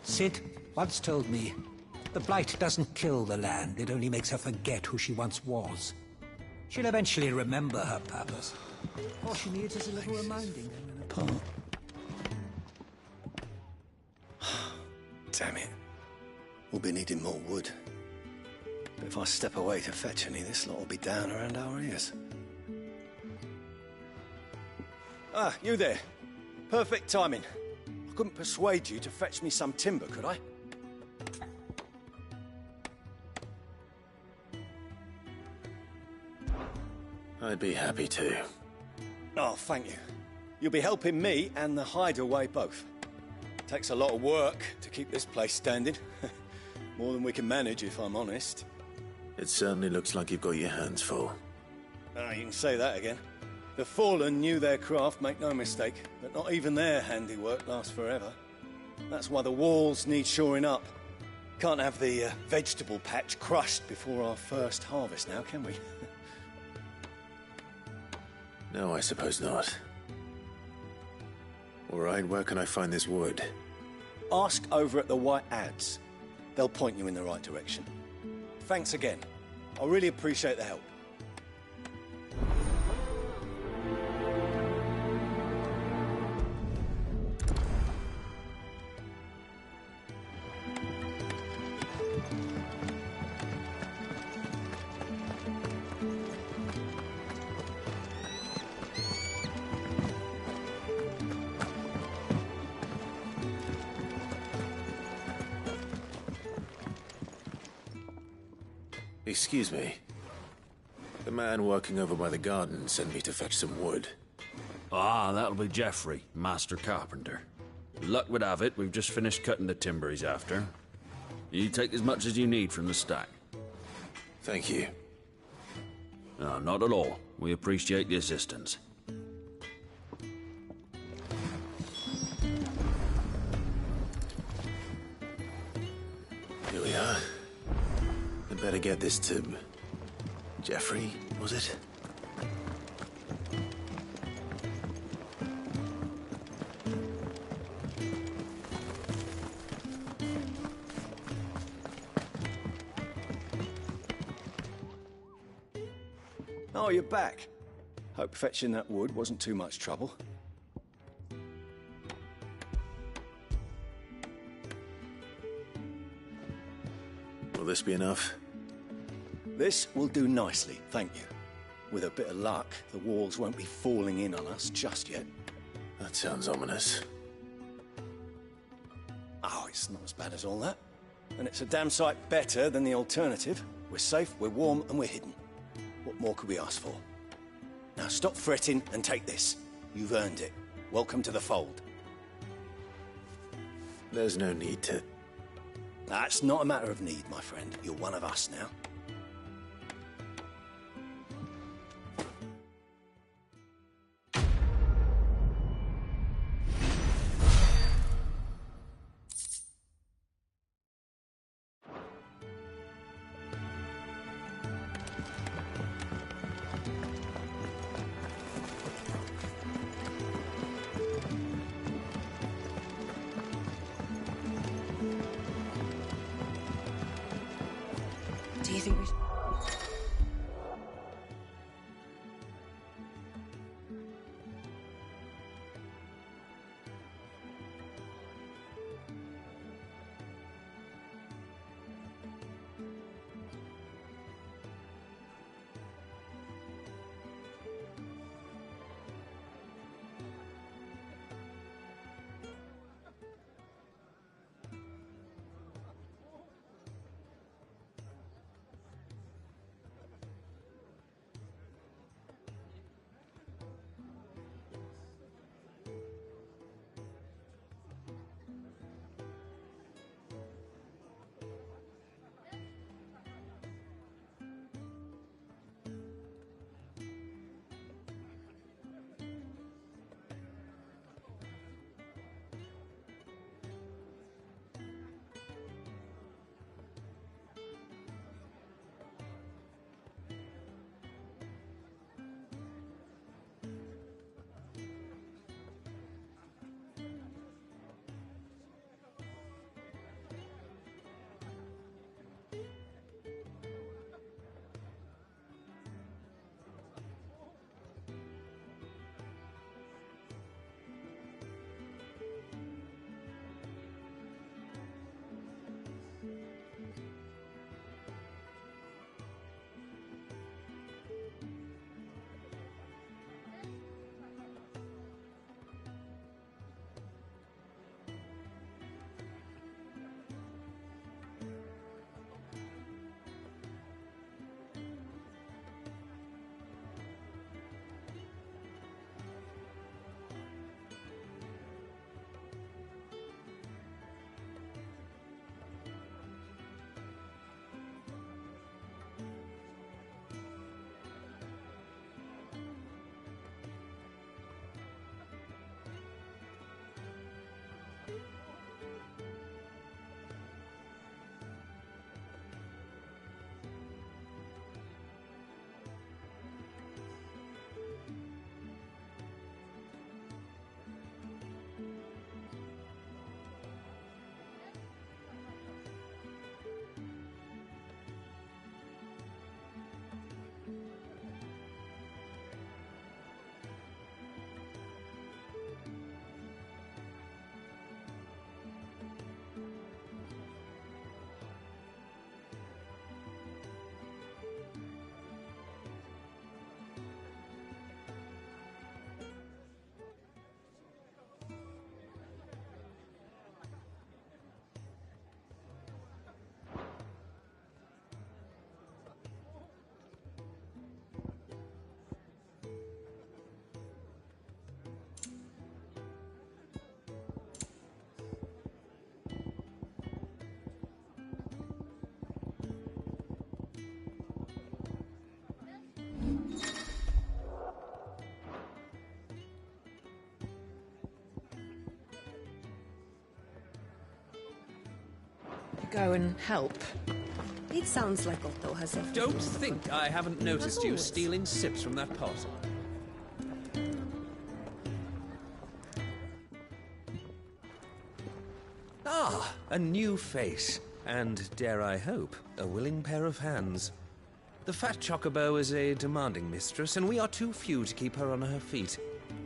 Cid once told me, the Blight doesn't kill the land, it only makes her forget who she once was. She'll eventually remember her purpose. All she needs is a little reminding. Damn it. We'll be needing more wood. But if I step away to fetch any, this lot will be down around our ears. Ah, you there. Perfect timing. I couldn't persuade you to fetch me some timber, could I? I'd be happy to. Oh, thank you. You'll be helping me and the hideaway both. Takes a lot of work to keep this place standing. More than we can manage, if I'm honest. It certainly looks like you've got your hands full. Ah, you can say that again. The Fallen knew their craft, make no mistake, but not even their handiwork lasts forever. That's why the walls need shoring up. Can't have the vegetable patch crushed before our first harvest now, can we? No, I suppose not. All right, where can I find this wood? Ask over at the White Adze. They'll point you in the right direction. Thanks again. I really appreciate the help. Excuse me. The man working over by the garden sent me to fetch some wood. Ah, that'll be Geoffrey, Master Carpenter. Luck would have it, we've just finished cutting the timber he's after. You take as much as you need from the stack. Thank you. No, not at all. We appreciate the assistance. Here we are. I'd better get this to... Geoffrey, was it? Oh, you're back. Hope fetching that wood wasn't too much trouble. Will this be enough? This will do nicely, thank you. With a bit of luck, the walls won't be falling in on us just yet. That sounds ominous. Oh, it's not as bad as all that. And it's a damn sight better than the alternative. We're safe, we're warm, and we're hidden. What more could we ask for? Now stop fretting and take this. You've earned it. Welcome to the fold. There's no need to... That's not a matter of need, my friend. You're one of us now. Do you think we... Go and help. It sounds like Otto has a... Don't think I haven't noticed you stealing sips from that pot. Ah, a new face. And, dare I hope, a willing pair of hands. The fat chocobo is a demanding mistress, and we are too few to keep her on her feet.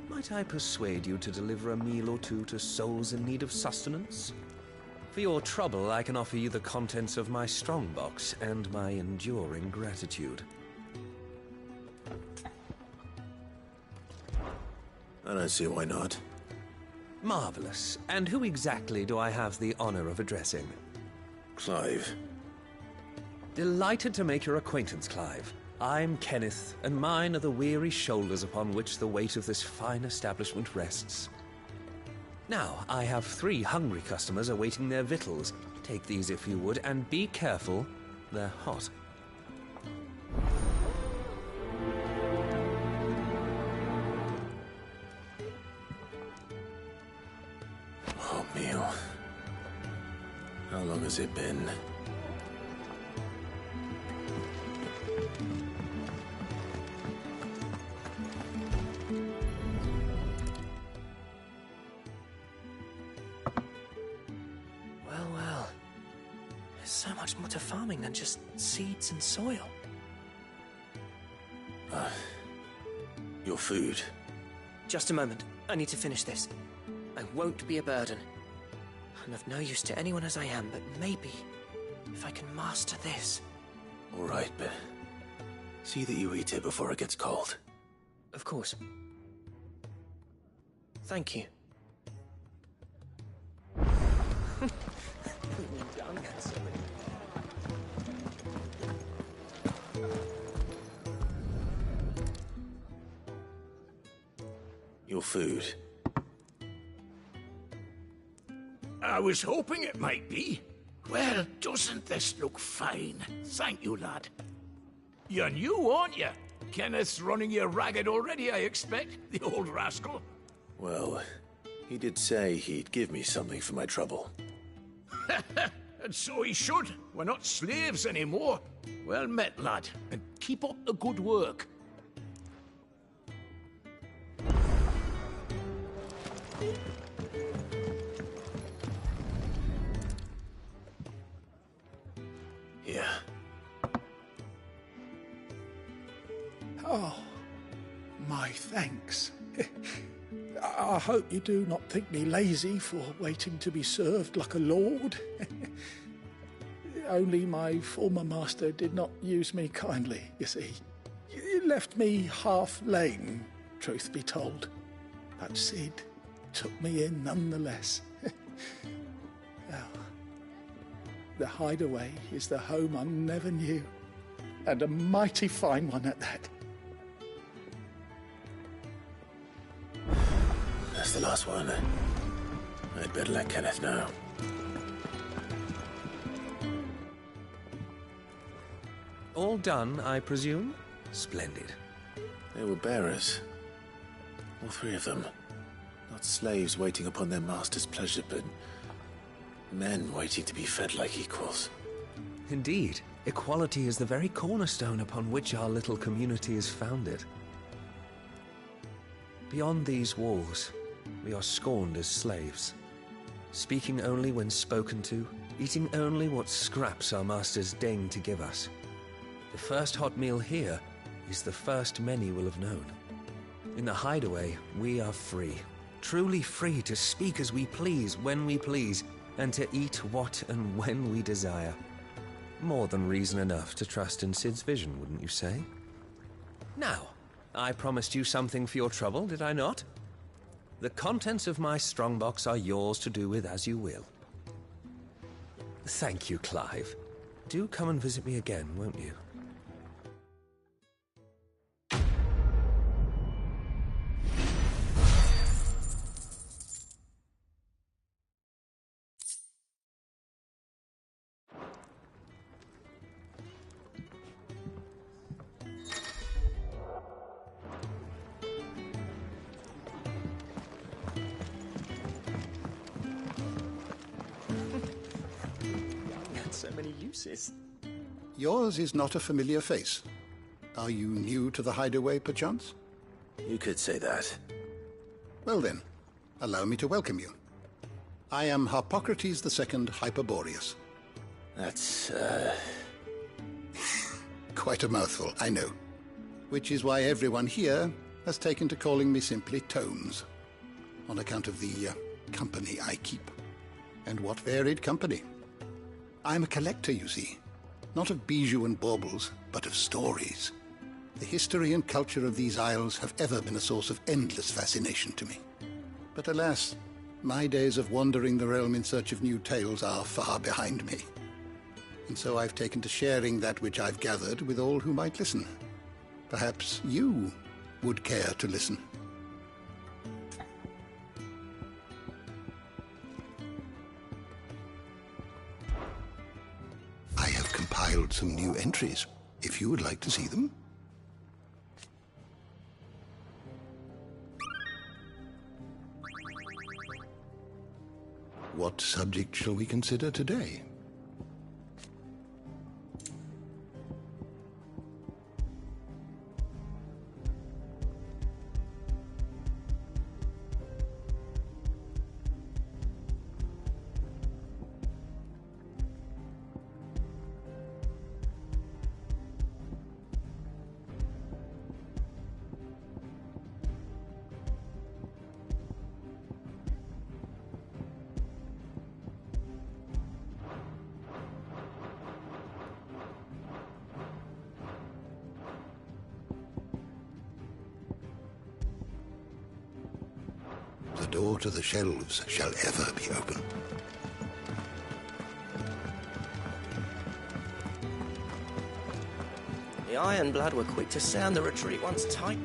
Might I persuade you to deliver a meal or two to souls in need of sustenance? For your trouble, I can offer you the contents of my strongbox and my enduring gratitude. I don't see why not. Marvelous. And who exactly do I have the honor of addressing? Clive. Delighted to make your acquaintance, Clive. I'm Kenneth, and mine are the weary shoulders upon which the weight of this fine establishment rests. Now, I have 3 hungry customers awaiting their victuals. Take these if you would, and be careful, they're hot. Hot meal. How long has it been? Well. There's so much more to farming than just seeds and soil. Your food. Just a moment. I need to finish this. I won't be a burden. I'm of no use to anyone as I am, but maybe if I can master this. All right, but see that you eat it before it gets cold. Of course. Thank you. Your food. I was hoping it might be. Well, doesn't this look fine? Thank you, lad. You're new, aren't you? Kenneth's running you ragged already, I expect, the old rascal. Well, he did say he'd give me something for my trouble. And so he should. We're not slaves anymore. Well met, lad, and keep up the good work. Here. Oh, my thanks. I hope you do not think me lazy for waiting to be served like a lord. Only my former master did not use me kindly, you see. He left me half lame, truth be told. But Cid took me in nonetheless. Well, the Hideaway is the home I never knew, and a mighty fine one at that. That's the last one. I'd better let Kenneth know. All done, I presume? Splendid. They were bearers. All 3 of them. Not slaves waiting upon their master's pleasure, but men waiting to be fed like equals. Indeed. Equality is the very cornerstone upon which our little community is founded. Beyond these walls, we are scorned as slaves. Speaking only when spoken to, eating only what scraps our masters deign to give us. The first hot meal here is the first many will have known. In the Hideaway, we are free. Truly free to speak as we please, when we please, and to eat what and when we desire. More than reason enough to trust in Cid's vision, wouldn't you say? Now, I promised you something for your trouble, did I not? The contents of my strongbox are yours to do with as you will. Thank you, Clive. Do come and visit me again, won't you? So many uses. Yours is not a familiar face. Are you new to the Hideaway, perchance? You could say that. Well then, allow me to welcome you. I am Harpocrates II Hyperboreus. That's, Quite a mouthful, I know. Which is why everyone here has taken to calling me simply Tomes, on account of the company I keep. And what varied company. I'm a collector, you see. Not of bijou and baubles, but of stories. The history and culture of these isles have ever been a source of endless fascination to me. But alas, my days of wandering the realm in search of new tales are far behind me. And so I've taken to sharing that which I've gathered with all who might listen. Perhaps you would care to listen. I have compiled some new entries, if you would like to see them. What subject shall we consider today? The door to the shelves shall ever be open. The Ironblood were quick to sound the retreat once tight.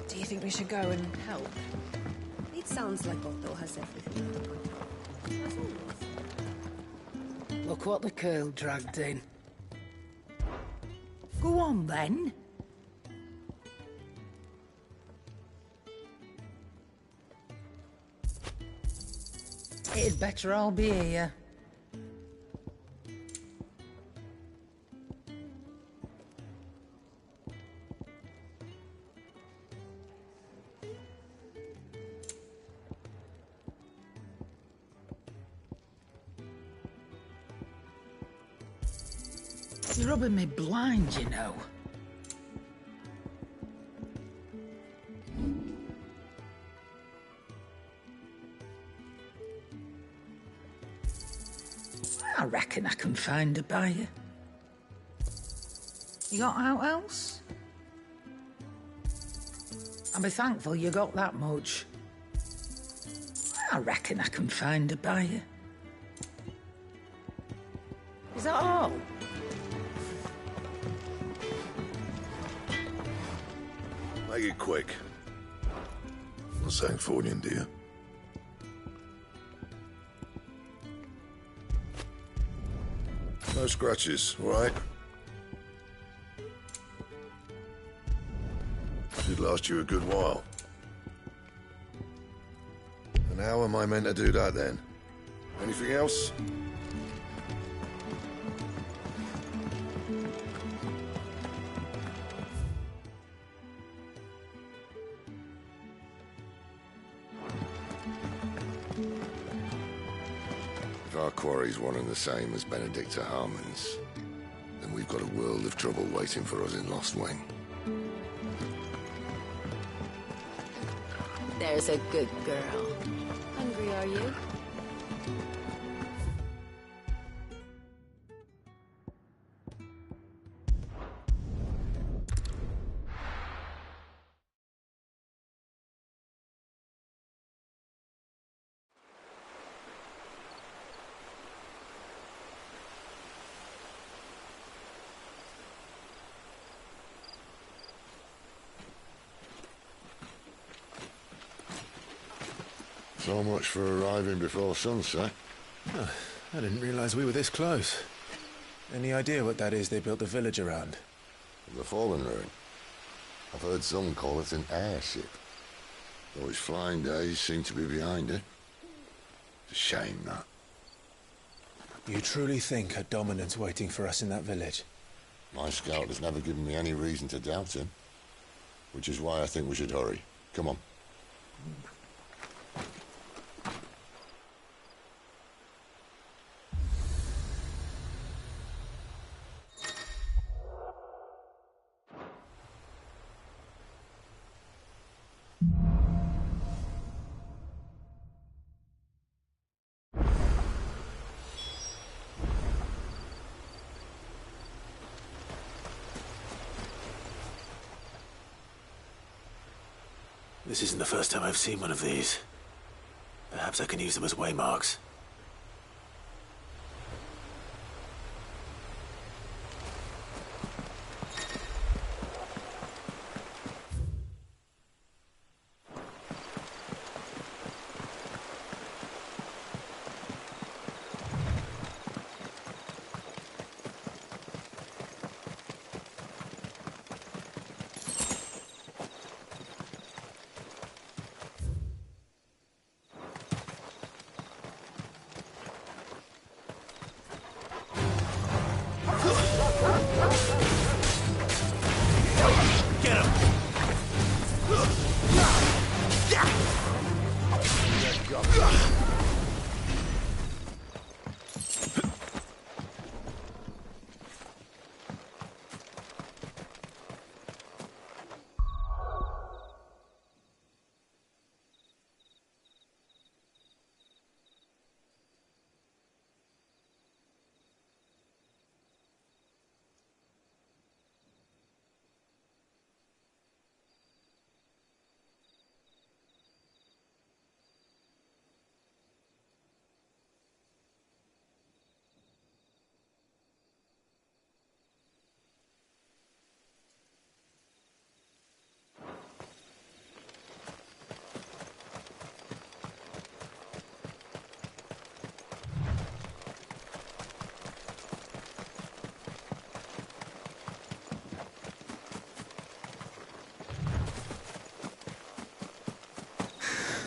Do you think we should go and help? It sounds like Otto has everything. Look what the curl dragged in. Go on, then. It'd better all be here. It's rubbing me blind, you know. I reckon I can find a buyer. You got out else? I'll be thankful you got that much. I reckon I can find a buyer. Is that all? Make it quick. Not saying Fornian, do you? No scratches, all right? Should last you a good while. And how am I meant to do that then? Anything else? If our quarry's one and the same as Benedicta Harmon's, then we've got a world of trouble waiting for us in Lost Wing. There's a good girl. Hungry, are you? So much for arriving before sunset. Oh, I didn't realize we were this close. Any idea what that is they built the village around? The Fallen Ruin. I've heard some call it an airship. Though his flying days seem to be behind it. It's a shame, that. You truly think a dominant's waiting for us in that village? My scout has never given me any reason to doubt him. Which is why I think we should hurry. Come on. This isn't the first time I've seen one of these. Perhaps I can use them as waymarks.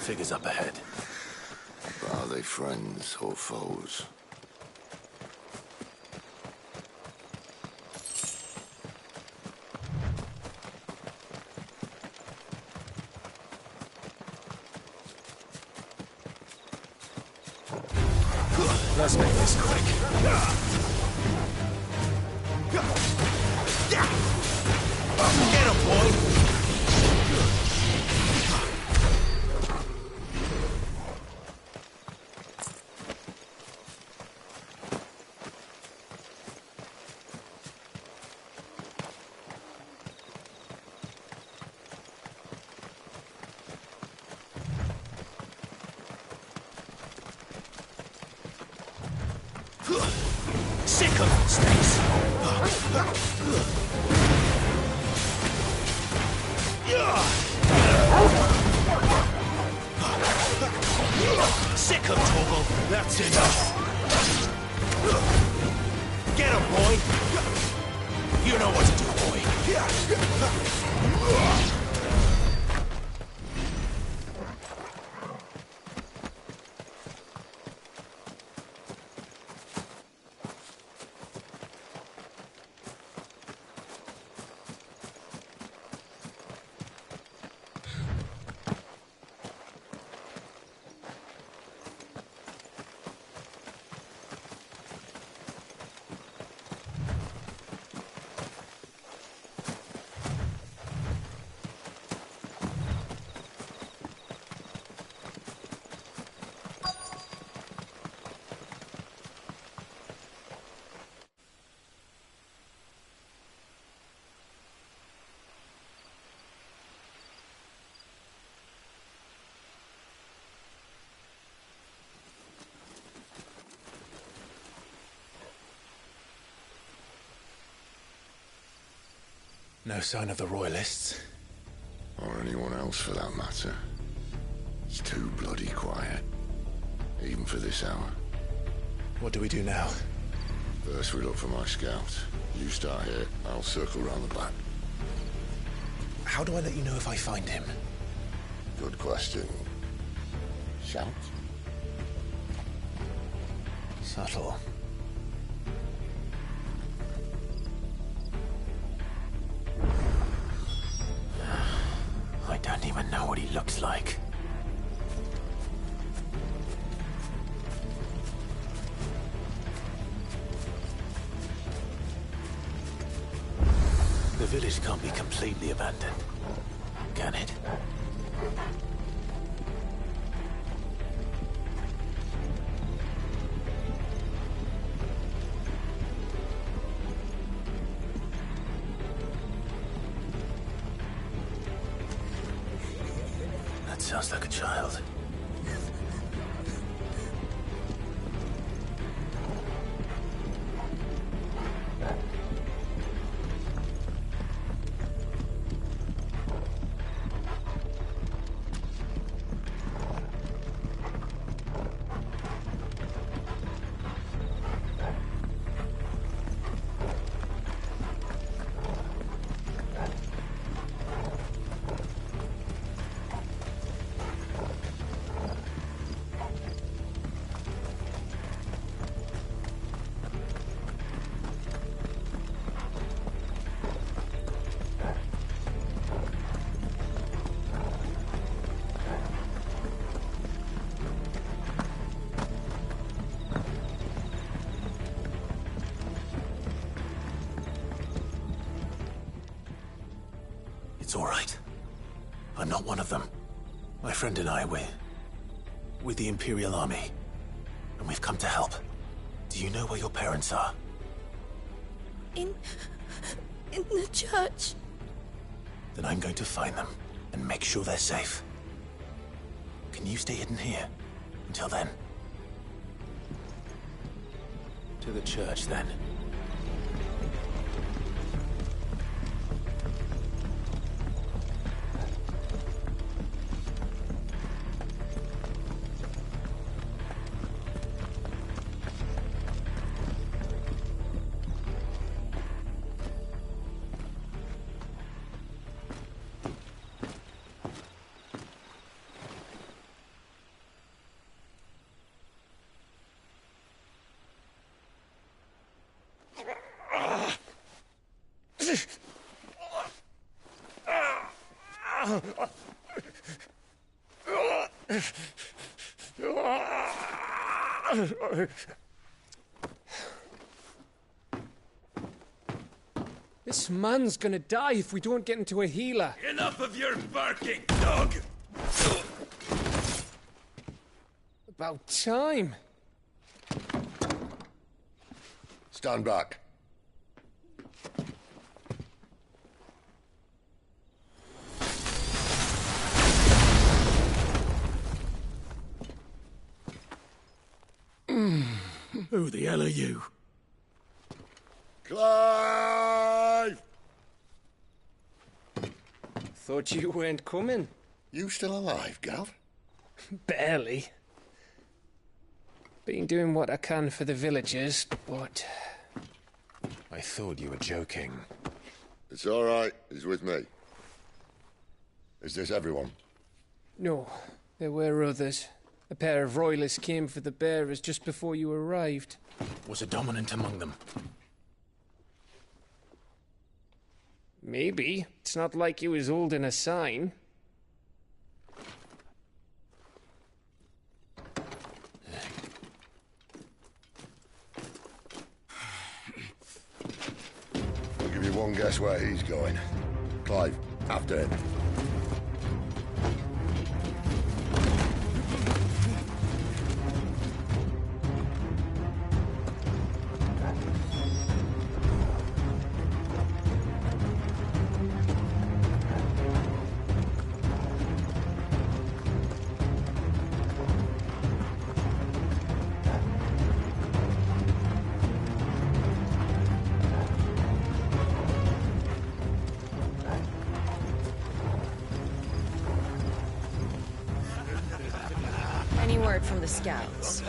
Figures up ahead. Are they friends or foes? Let's make this quick. Get him, boy! Sick of snakes! Sick of trouble! That's enough! Get him, boy! You know what to do, boy! No sign of the Royalists. Or anyone else for that matter. It's too bloody quiet. Even for this hour. What do we do now? First we look for my scout. You start here, I'll circle round the back. How do I let you know if I find him? Good question. Shout? Subtle. I don't even know what he looks like. The village can't be completely abandoned, can it? sounds like a child. It's all right. I'm not one of them. My friend and I, we're the Imperial Army. And we've come to help. Do you know where your parents are? In the church. Then I'm going to find them and make sure they're safe. Can you stay hidden here until then? To the church, then. This man's gonna die if we don't get into a healer. Enough of your barking, dog! About time. Stand back. Who the hell are you? Clive! Thought you weren't coming. You still alive, Gav? Barely. Been doing what I can for the villagers, but... I thought you were joking. It's all right. He's with me. Is this everyone? No, there were others. A pair of royalists came for the bearers just before you arrived. Was a dominant among them? Maybe. It's not like he was holding a sign. I'll give you one guess where he's going. Clive, after him. Any word from the scouts?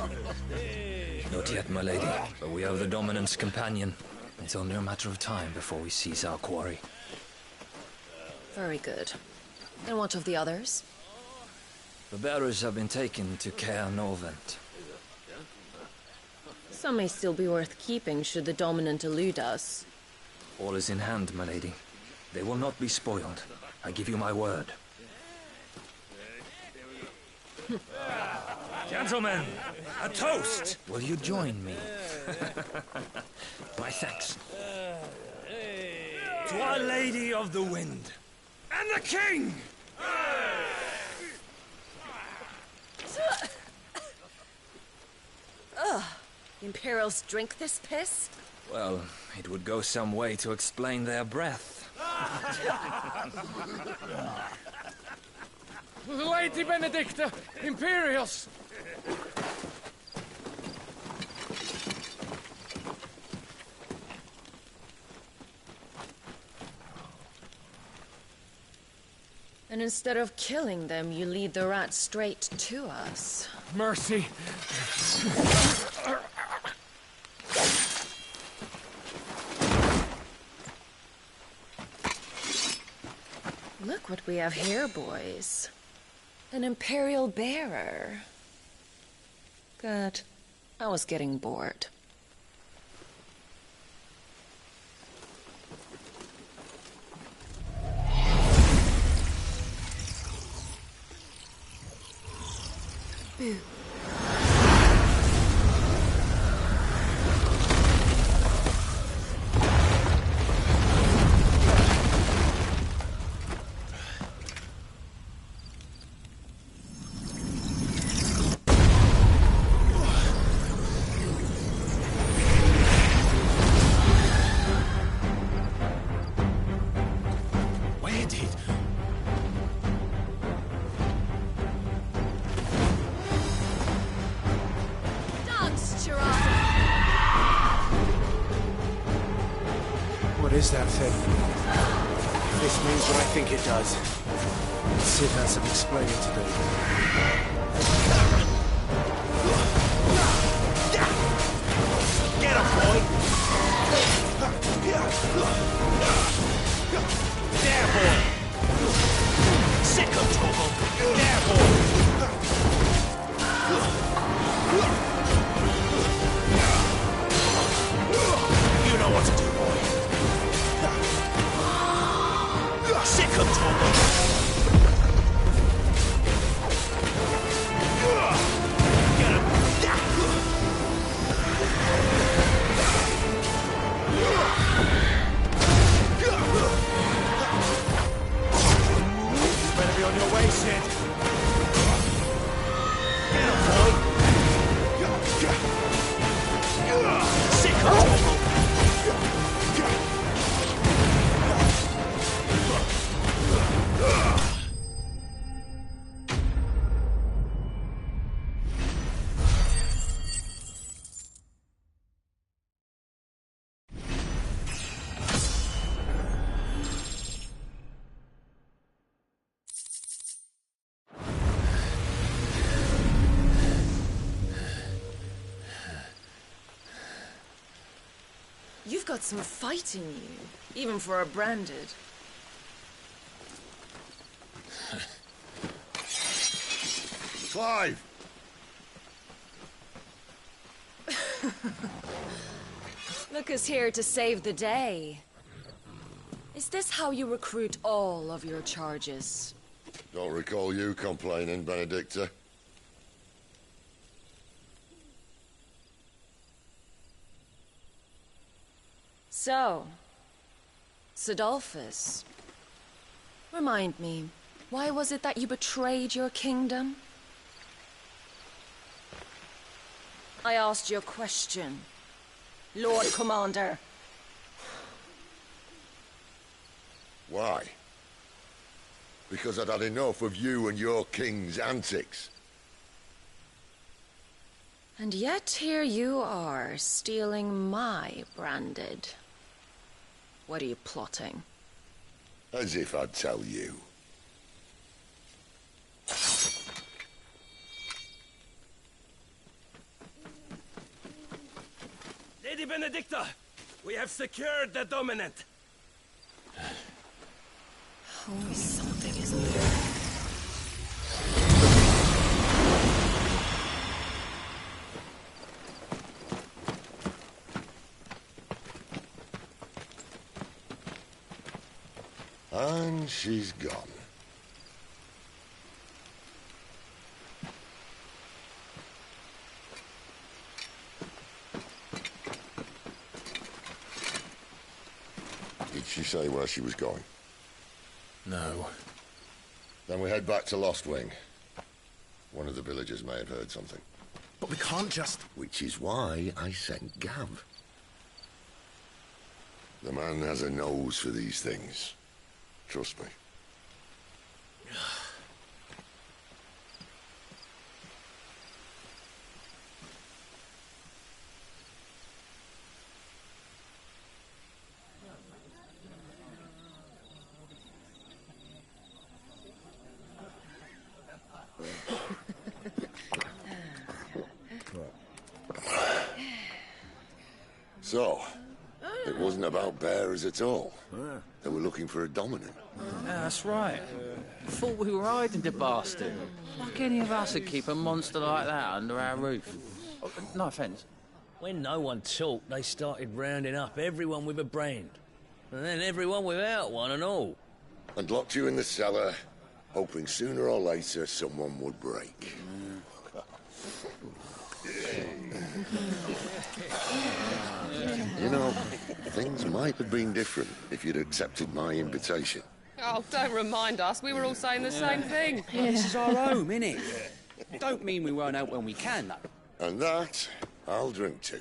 Not yet, my lady, but we have the Dominant's companion. It's only a matter of time before we seize our quarry. Very good. And what of the others? The bearers have been taken to Caer Norvent. Some may still be worth keeping should the Dominant elude us. All is in hand, my lady. They will not be spoiled. I give you my word. Gentlemen, a toast! Will you join me? My thanks. To Our Lady of the Wind. And the King! Ugh. Imperials drink this piss? Well, it would go some way to explain their breath. Lady Benedicta! Imperials! And instead of killing them, you lead the rat straight to us. Mercy! Look what we have here, boys. An Imperial bearer. Good. I was getting bored. Boo. What is that thing? This means what I think it does. Sid has some explaining to do. Get him, boy! There, boy! Sick of trouble! There, boy! You know what to do, boy. Sick of trouble! Get him! Better be on your way, Sid. Get him, boy! Sick of trouble! You've got some fight in you, even for a branded. Clive! Look here to save the day. Is this how you recruit all of your charges? Don't recall you complaining, Benedicta. So, Sidolphus, remind me, why was it that you betrayed your kingdom? I asked you a question, Lord Commander. Why? Because I'd had enough of you and your king's antics. And yet here you are, stealing my branded. What are you plotting? As if I'd tell you. Lady Benedicta, we have secured the Dominant. Always something, isn't there? And she's gone. Did she say where she was going? No. Then we head back to Lost Wing. One of the villagers may have heard something. But we can't just... Which is why I sent Gav. The man has a nose for these things. Trust me. So, it wasn't about bearers at all. They were looking for a dominant. Yeah, that's right. Thought we were hiding the bastard. Like any of us would keep a monster like that under our roof. Oh, no offence. When no one talked, they started rounding up everyone with a brand. And then everyone without one and all. And locked you in the cellar, hoping sooner or later someone would break. You know, things might have been different if you'd accepted my invitation. Oh, don't remind us. We were all saying the same thing. This is our home, innit? Don't mean we won't out when we can, though. And that, I'll drink to.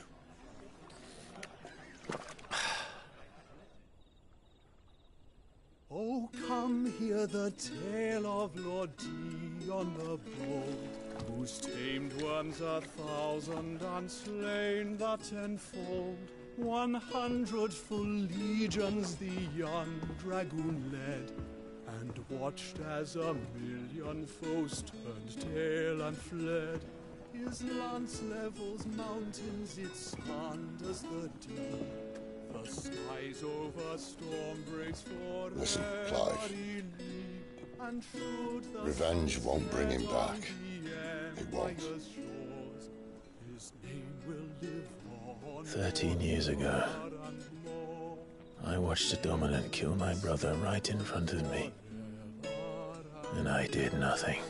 Oh, come hear the tale of Lord Dion the Bold, who's tamed worms 1,000 and slain the 10-fold. 100 full legions the young dragoon led, and watched as 1,000,000 foes turned tail and fled. His lance levels mountains, it slanders the deep. The skies over storm breaks for Listen, Clive. Revenge won't bring him back. It won't. 13 years ago, I watched a dominant kill my brother right in front of me. And I did nothing.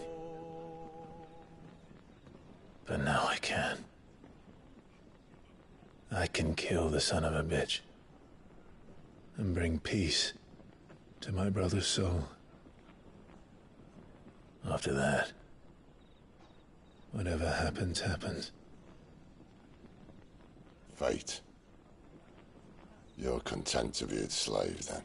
But now I can. I can kill the son of a bitch. And bring peace to my brother's soul. After that, whatever happens, happens. Fate. You're content to be its slave, then?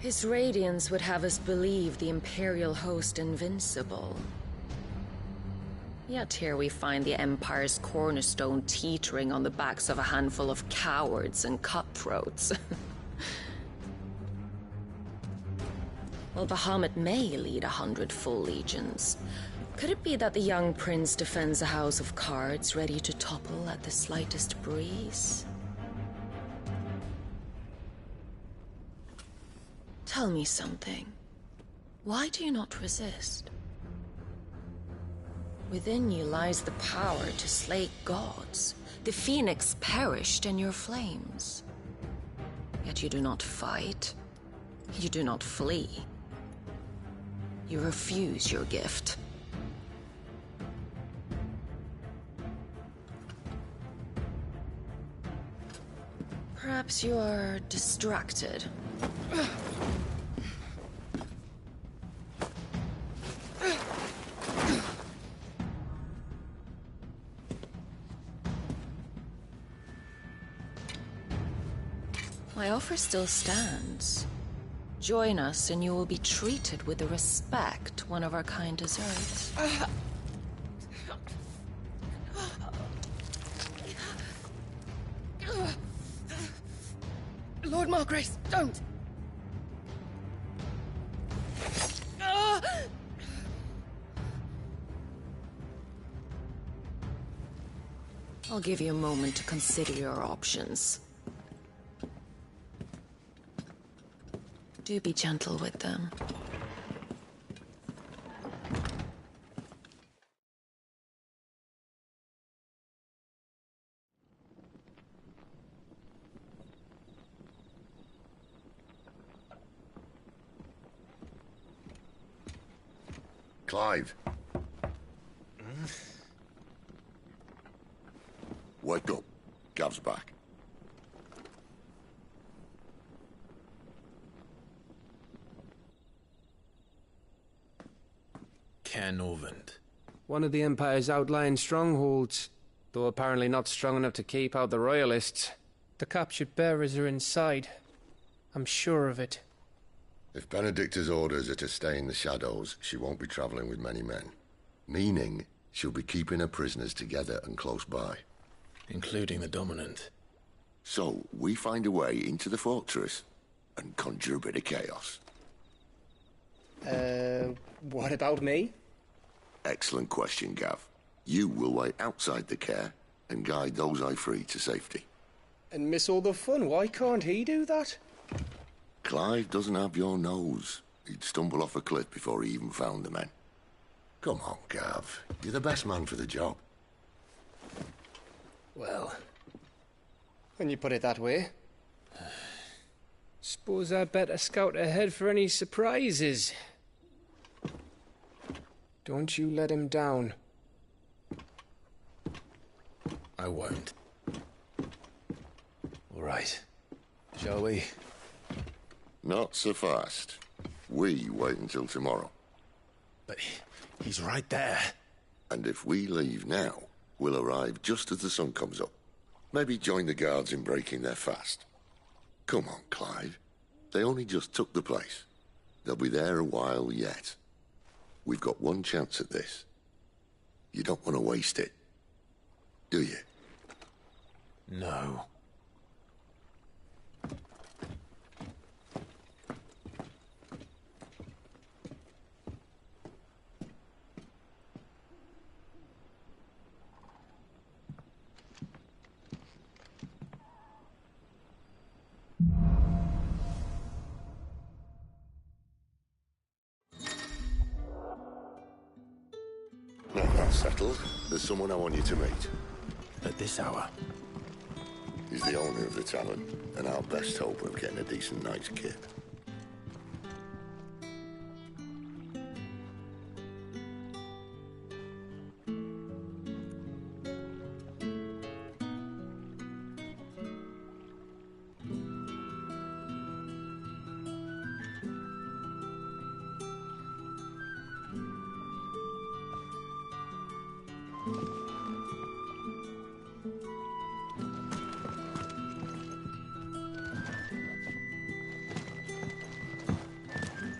His radiance would have us believe the Imperial host invincible. Yet here we find the Empire's cornerstone teetering on the backs of a handful of cowards and cutthroats. Well, Bahamut may lead 100 full legions. Could it be that the young prince defends a house of cards ready to topple at the slightest breeze? Tell me something. Why do you not resist? Within you lies the power to slay gods. The phoenix perished in your flames. Yet you do not fight. You do not flee. You refuse your gift. Perhaps you are distracted. My offer still stands. Join us and you will be treated with the respect one of our kind deserves. Lord Margrace, don't! I'll give you a moment to consider your options. Do be gentle with them. Clive. Wake up. Gav's back. Caernarvon. One of the Empire's outlying strongholds, though apparently not strong enough to keep out the Royalists. The captured bearers are inside. I'm sure of it. If Benedicta's orders are to stay in the shadows, she won't be traveling with many men. Meaning, she'll be keeping her prisoners together and close by. Including the Dominant. So, we find a way into the fortress and conjure a bit of chaos. What about me? Excellent question, Gav. You will wait outside the care and guide those I free to safety. And miss all the fun. Why can't he do that? Clive doesn't have your nose. He'd stumble off a cliff before he even found the men. Come on, Gav. You're the best man for the job. Well, when you put it that way. Suppose I'd better scout ahead for any surprises. Don't you let him down. I won't. All right. Shall we? Not so fast. We wait until tomorrow. But he's right there. And if we leave now, we'll arrive just as the sun comes up. Maybe join the guards in breaking their fast. Come on, Clive. They only just took the place. They'll be there a while yet. We've got one chance at this. You don't want to waste it, do you? No. Now that's settled. There's someone I want you to meet. At this hour? He's the owner of the tavern, and our best hope of getting a decent night's kip.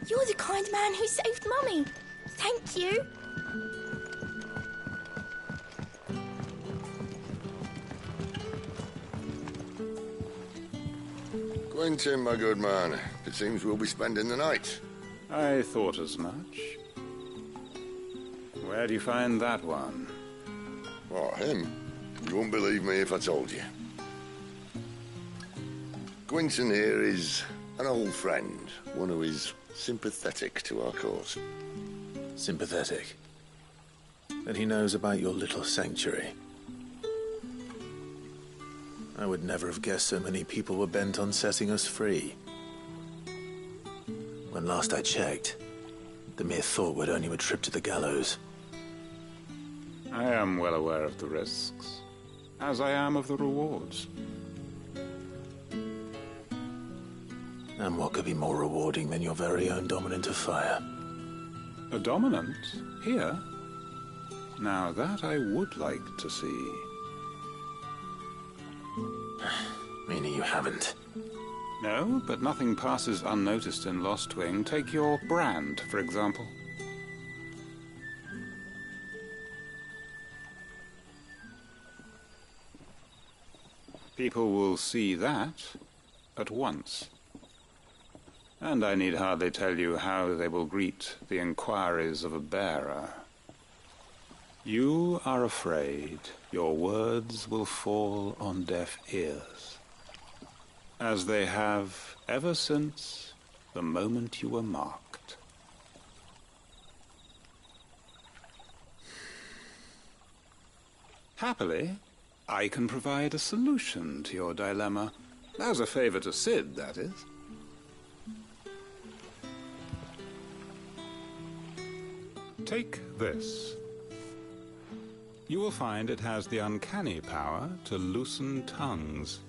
You're the kind man who saved Mummy. Thank you. Quentin, my good man. It seems we'll be spending the night. I thought as much. Where do you find that one? Oh, him? You wouldn't believe me if I told you. Quentin here is an old friend, one who is sympathetic to our cause. Sympathetic? That he knows about your little sanctuary. I would never have guessed so many people were bent on setting us free. When last I checked, the mere thought would earn you a trip to the gallows. I am well aware of the risks, as I am of the rewards. And what could be more rewarding than your very own Dominant of Fire? A Dominant? Here? Now that I would like to see. Meaning you haven't? No, but nothing passes unnoticed in Lostwing. Take your brand, for example. People will see that at once. And I need hardly tell you how they will greet the inquiries of a bearer. You are afraid your words will fall on deaf ears, as they have ever since the moment you were marked. Happily, I can provide a solution to your dilemma. As a favor to Cid, that is. Take this. You will find it has the uncanny power to loosen tongues.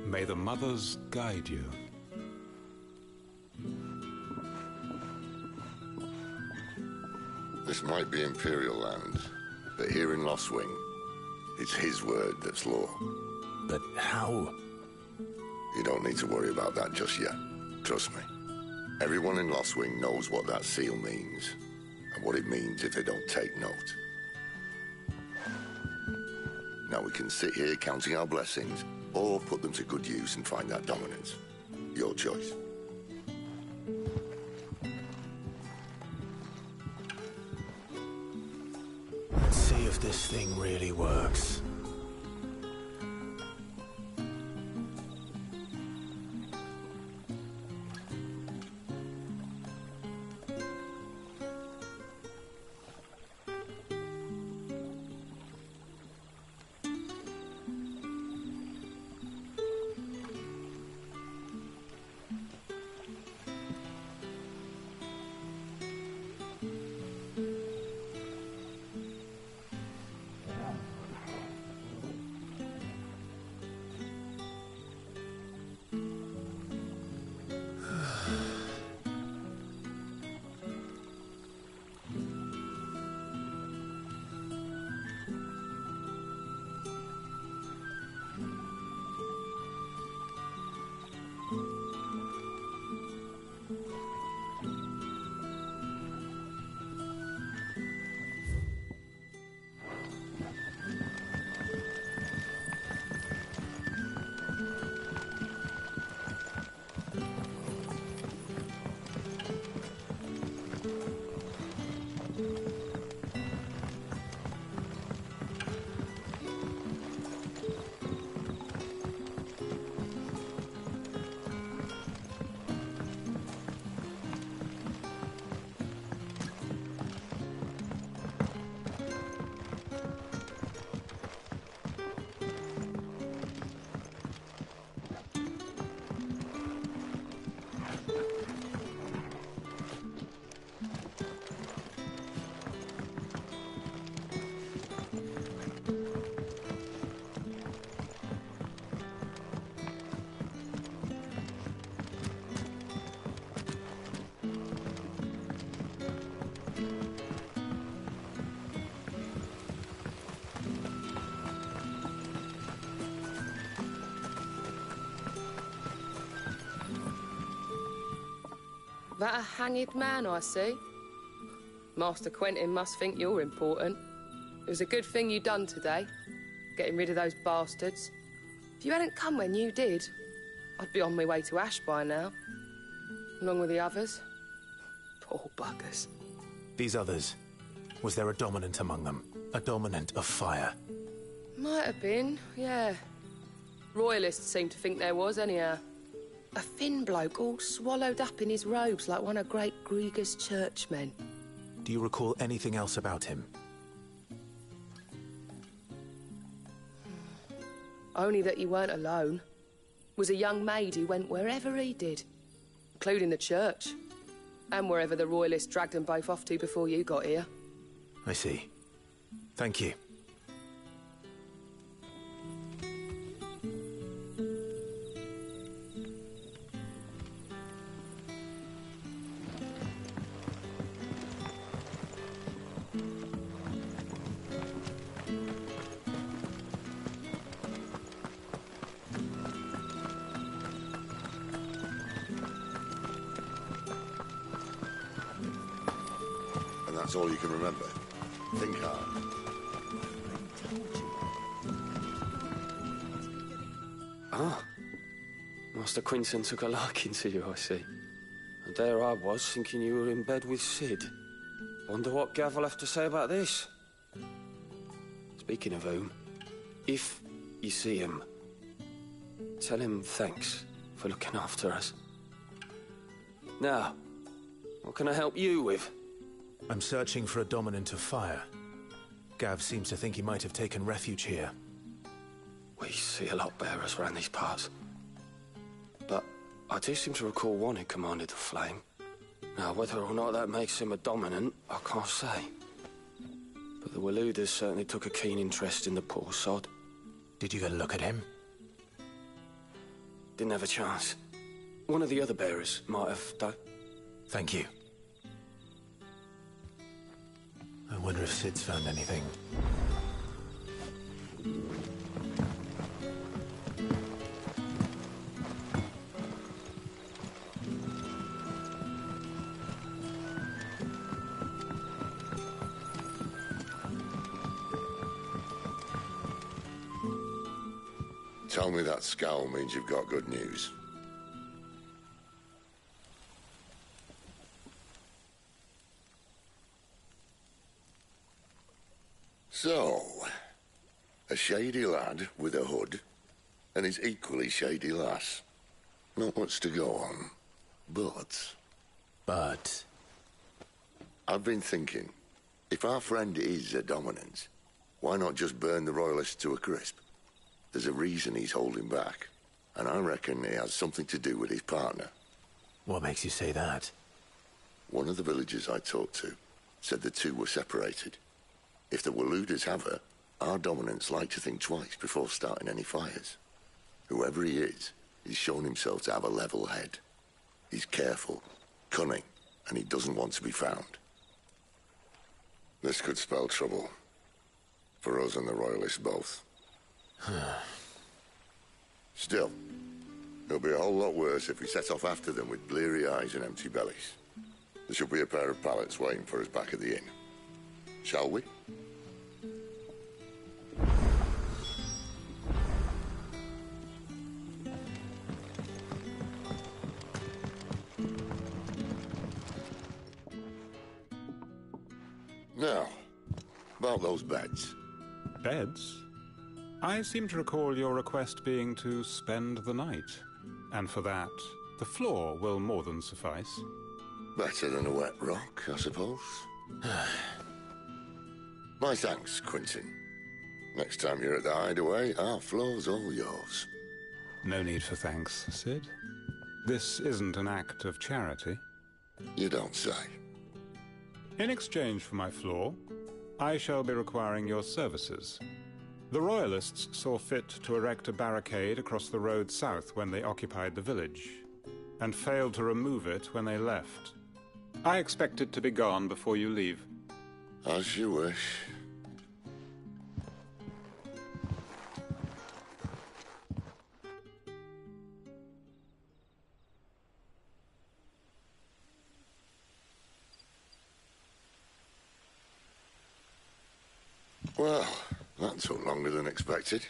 May the mothers guide you. This might be Imperial land, but here in Lostwing, it's his word that's law. But how? You don't need to worry about that just yet. Trust me. Everyone in Lostwing knows what that seal means, and what it means if they don't take note. Now we can sit here counting our blessings, or put them to good use and find that dominance. Your choice. Let's see if this thing really works. That a hanged man I see? Master Quentin must think you're important. It was a good thing you done today, getting rid of those bastards. If you hadn't come when you did, I'd be on my way to Ash by now, along with the others. Poor buggers. These others, was there a dominant among them? A dominant of fire? Might have been, yeah. Royalists seem to think there was, anyhow. A thin bloke all swallowed up in his robes like one of Great Grieger's churchmen. Do you recall anything else about him? Only that he weren't alone. Was a young maid who went wherever he did, including the church, and wherever the Royalists dragged them both off to before you got here. I see. Thank you. That's all you can remember. Think hard. Ah. Master Quinton took a liking to you, I see. And there I was, thinking you were in bed with Cid. Wonder what Gav will have to say about this. Speaking of whom, if you see him, tell him thanks for looking after us. Now, what can I help you with? I'm searching for a dominant of fire. Gav seems to think he might have taken refuge here. We see a lot bearers around these parts. But I do seem to recall one who commanded the flame. Now, whether or not that makes him a dominant, I can't say. But the Waluders certainly took a keen interest in the poor sod. Did you get a look at him? Didn't have a chance. One of the other bearers might have, though. Thank you. I wonder if Cid's found anything. Tell me that scowl means you've got good news. So, a shady lad with a hood, and his equally shady lass. Not much to go on, but... But? I've been thinking, if our friend is a dominant, why not just burn the Royalists to a crisp? There's a reason he's holding back, and I reckon he has something to do with his partner. What makes you say that? One of the villagers I talked to said the two were separated. If the Waluders have her, our dominants like to think twice before starting any fires. Whoever he is, he's shown himself to have a level head. He's careful, cunning, and he doesn't want to be found. This could spell trouble. For us and the Royalists both. Still, it'll be a whole lot worse if we set off after them with bleary eyes and empty bellies. There should be a pair of pallets waiting for us back at the inn. Shall we? Now, about those beds. Beds? I seem to recall your request being to spend the night. And for that, the floor will more than suffice. Better than a wet rock, I suppose. My thanks, Quentin. Next time you're at the Hideaway, our floor's all yours. No need for thanks, Sid. This isn't an act of charity. You don't say. In exchange for my floor, I shall be requiring your services. The Royalists saw fit to erect a barricade across the road south when they occupied the village, and failed to remove it when they left. I expect it to be gone before you leave. As you wish. Well, that took longer than expected.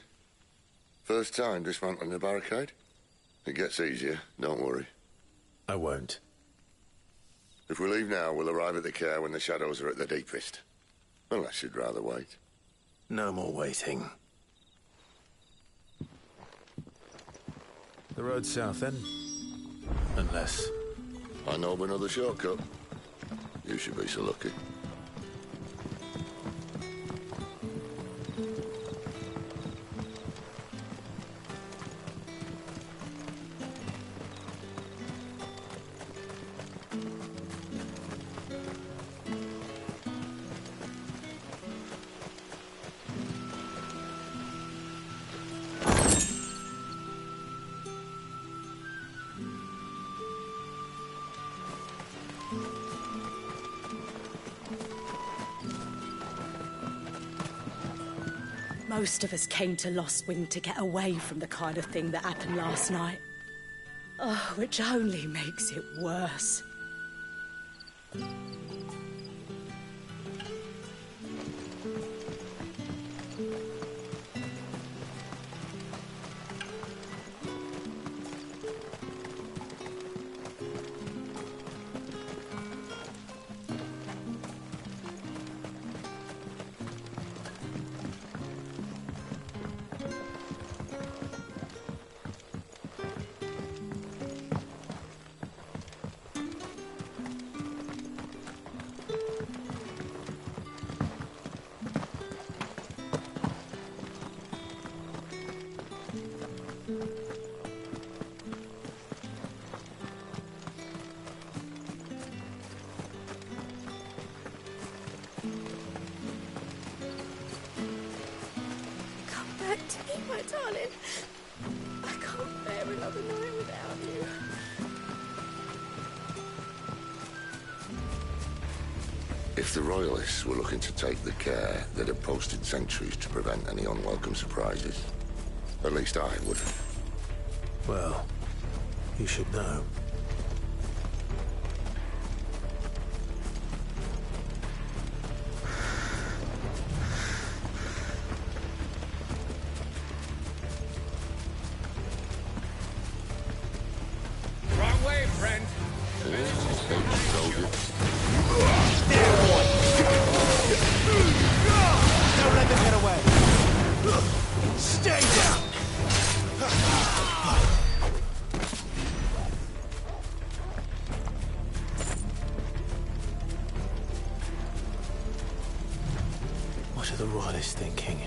First time dismantling a barricade? It gets easier, don't worry. I won't. If we leave now, we'll arrive at the care when the shadows are at their deepest. Unless you'd rather wait. No more waiting. The road south, then? Unless... I know of another shortcut. You should be so lucky. Most of us came to Lost Wing to get away from the kind of thing that happened last night. Oh, which only makes it worse. My darling, I can't bear another night without you. If the Royalists were looking to take the care, they'd have posted sentries to prevent any unwelcome surprises. At least I would have. Well, you should know. friend. Don't let them get away. Stay down. What are the Royalists thinking?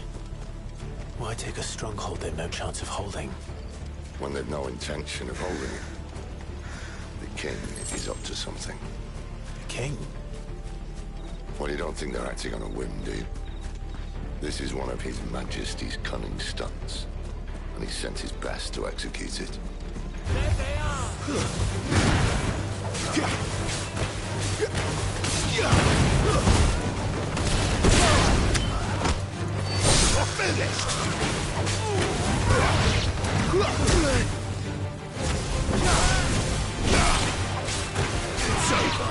Why take a stronghold they've no chance of holding? When they've no intention of holding it. The king is up to something. The king? Well, you don't think they're acting on a whim, do you? This is one of His Majesty's cunning stunts, and he sent his best to execute it. There they are! Finished! It's over.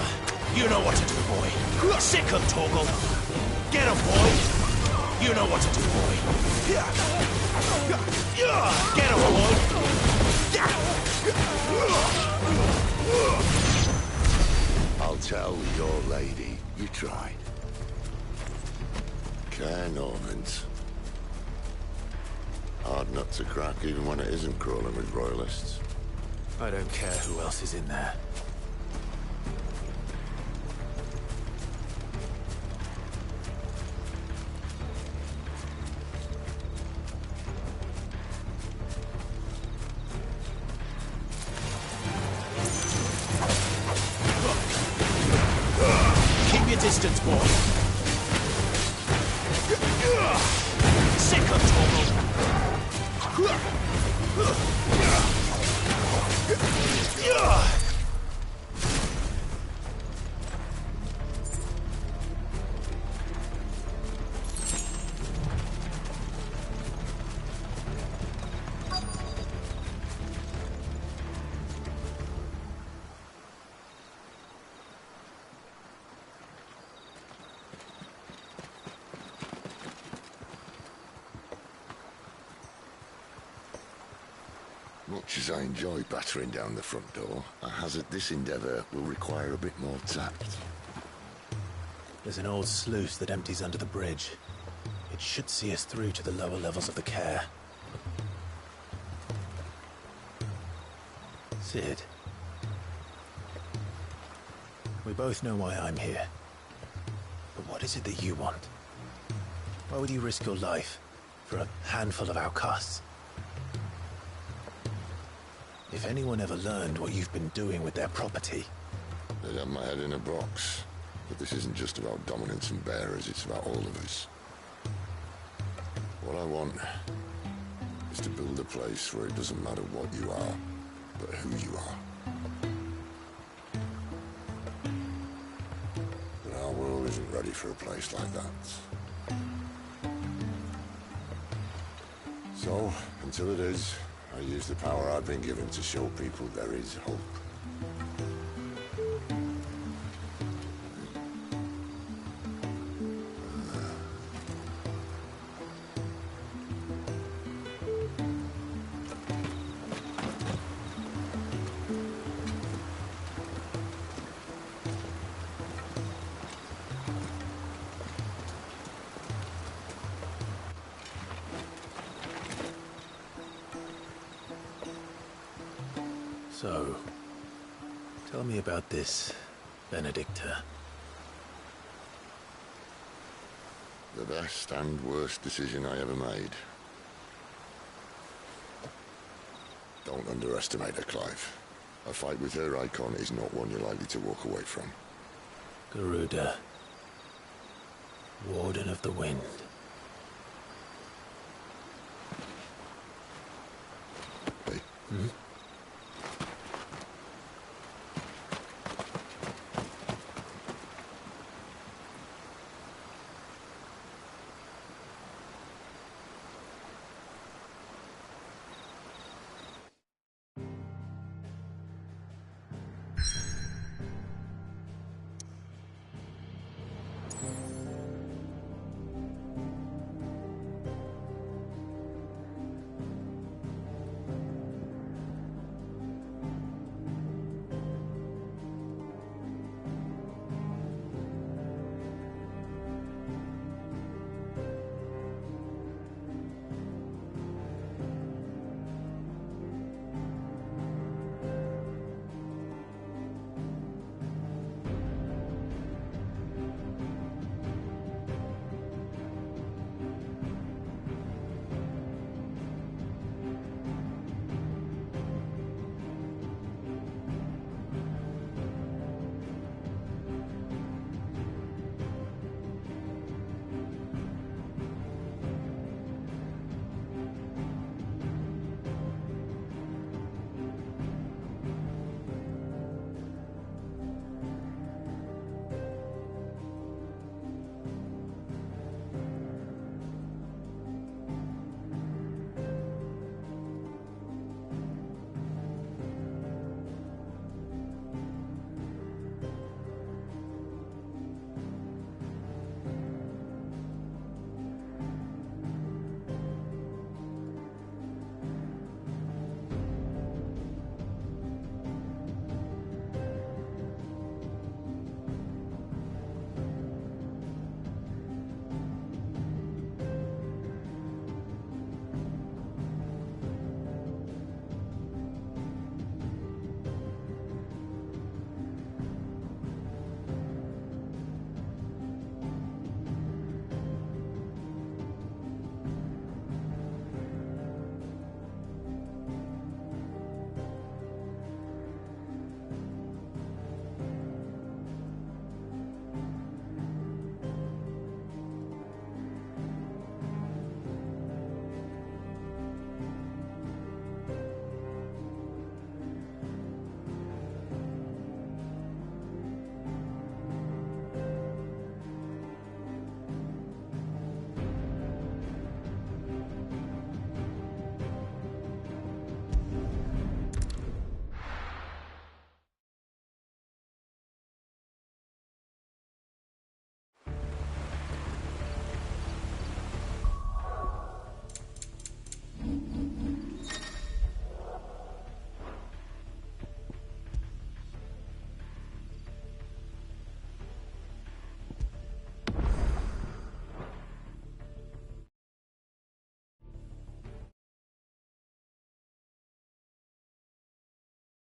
You know what to do, boy. Sick of Torgal. Get him, boy. You know what to do, boy. Get him, boy. I'll tell your lady you tried. Care Normans. Hard nut to crack, even when it isn't crawling with royalists. I don't care who else is in there. Keep your distance, boy. Sick of Torgal. Much as I enjoy battering down the front door, I hazard this endeavour will require a bit more tact. There's an old sluice that empties under the bridge. It should see us through to the lower levels of the Care. Cid. We both know why I'm here. But what is it that you want? Why would you risk your life for a handful of outcasts? If anyone ever learned what you've been doing with their property... They'd have my head in a box. But this isn't just about dominance and bearers, it's about all of us. What I want is to build a place where it doesn't matter what you are, but who you are. But our world isn't ready for a place like that. So, until it is, I use the power I've been given to show people there is hope. So, tell me about this Benedicta. The best and worst decision I ever made. Don't underestimate her, Clive. A fight with her icon is not one you're likely to walk away from. Garuda. Warden of the Wind. Hey. Hmm?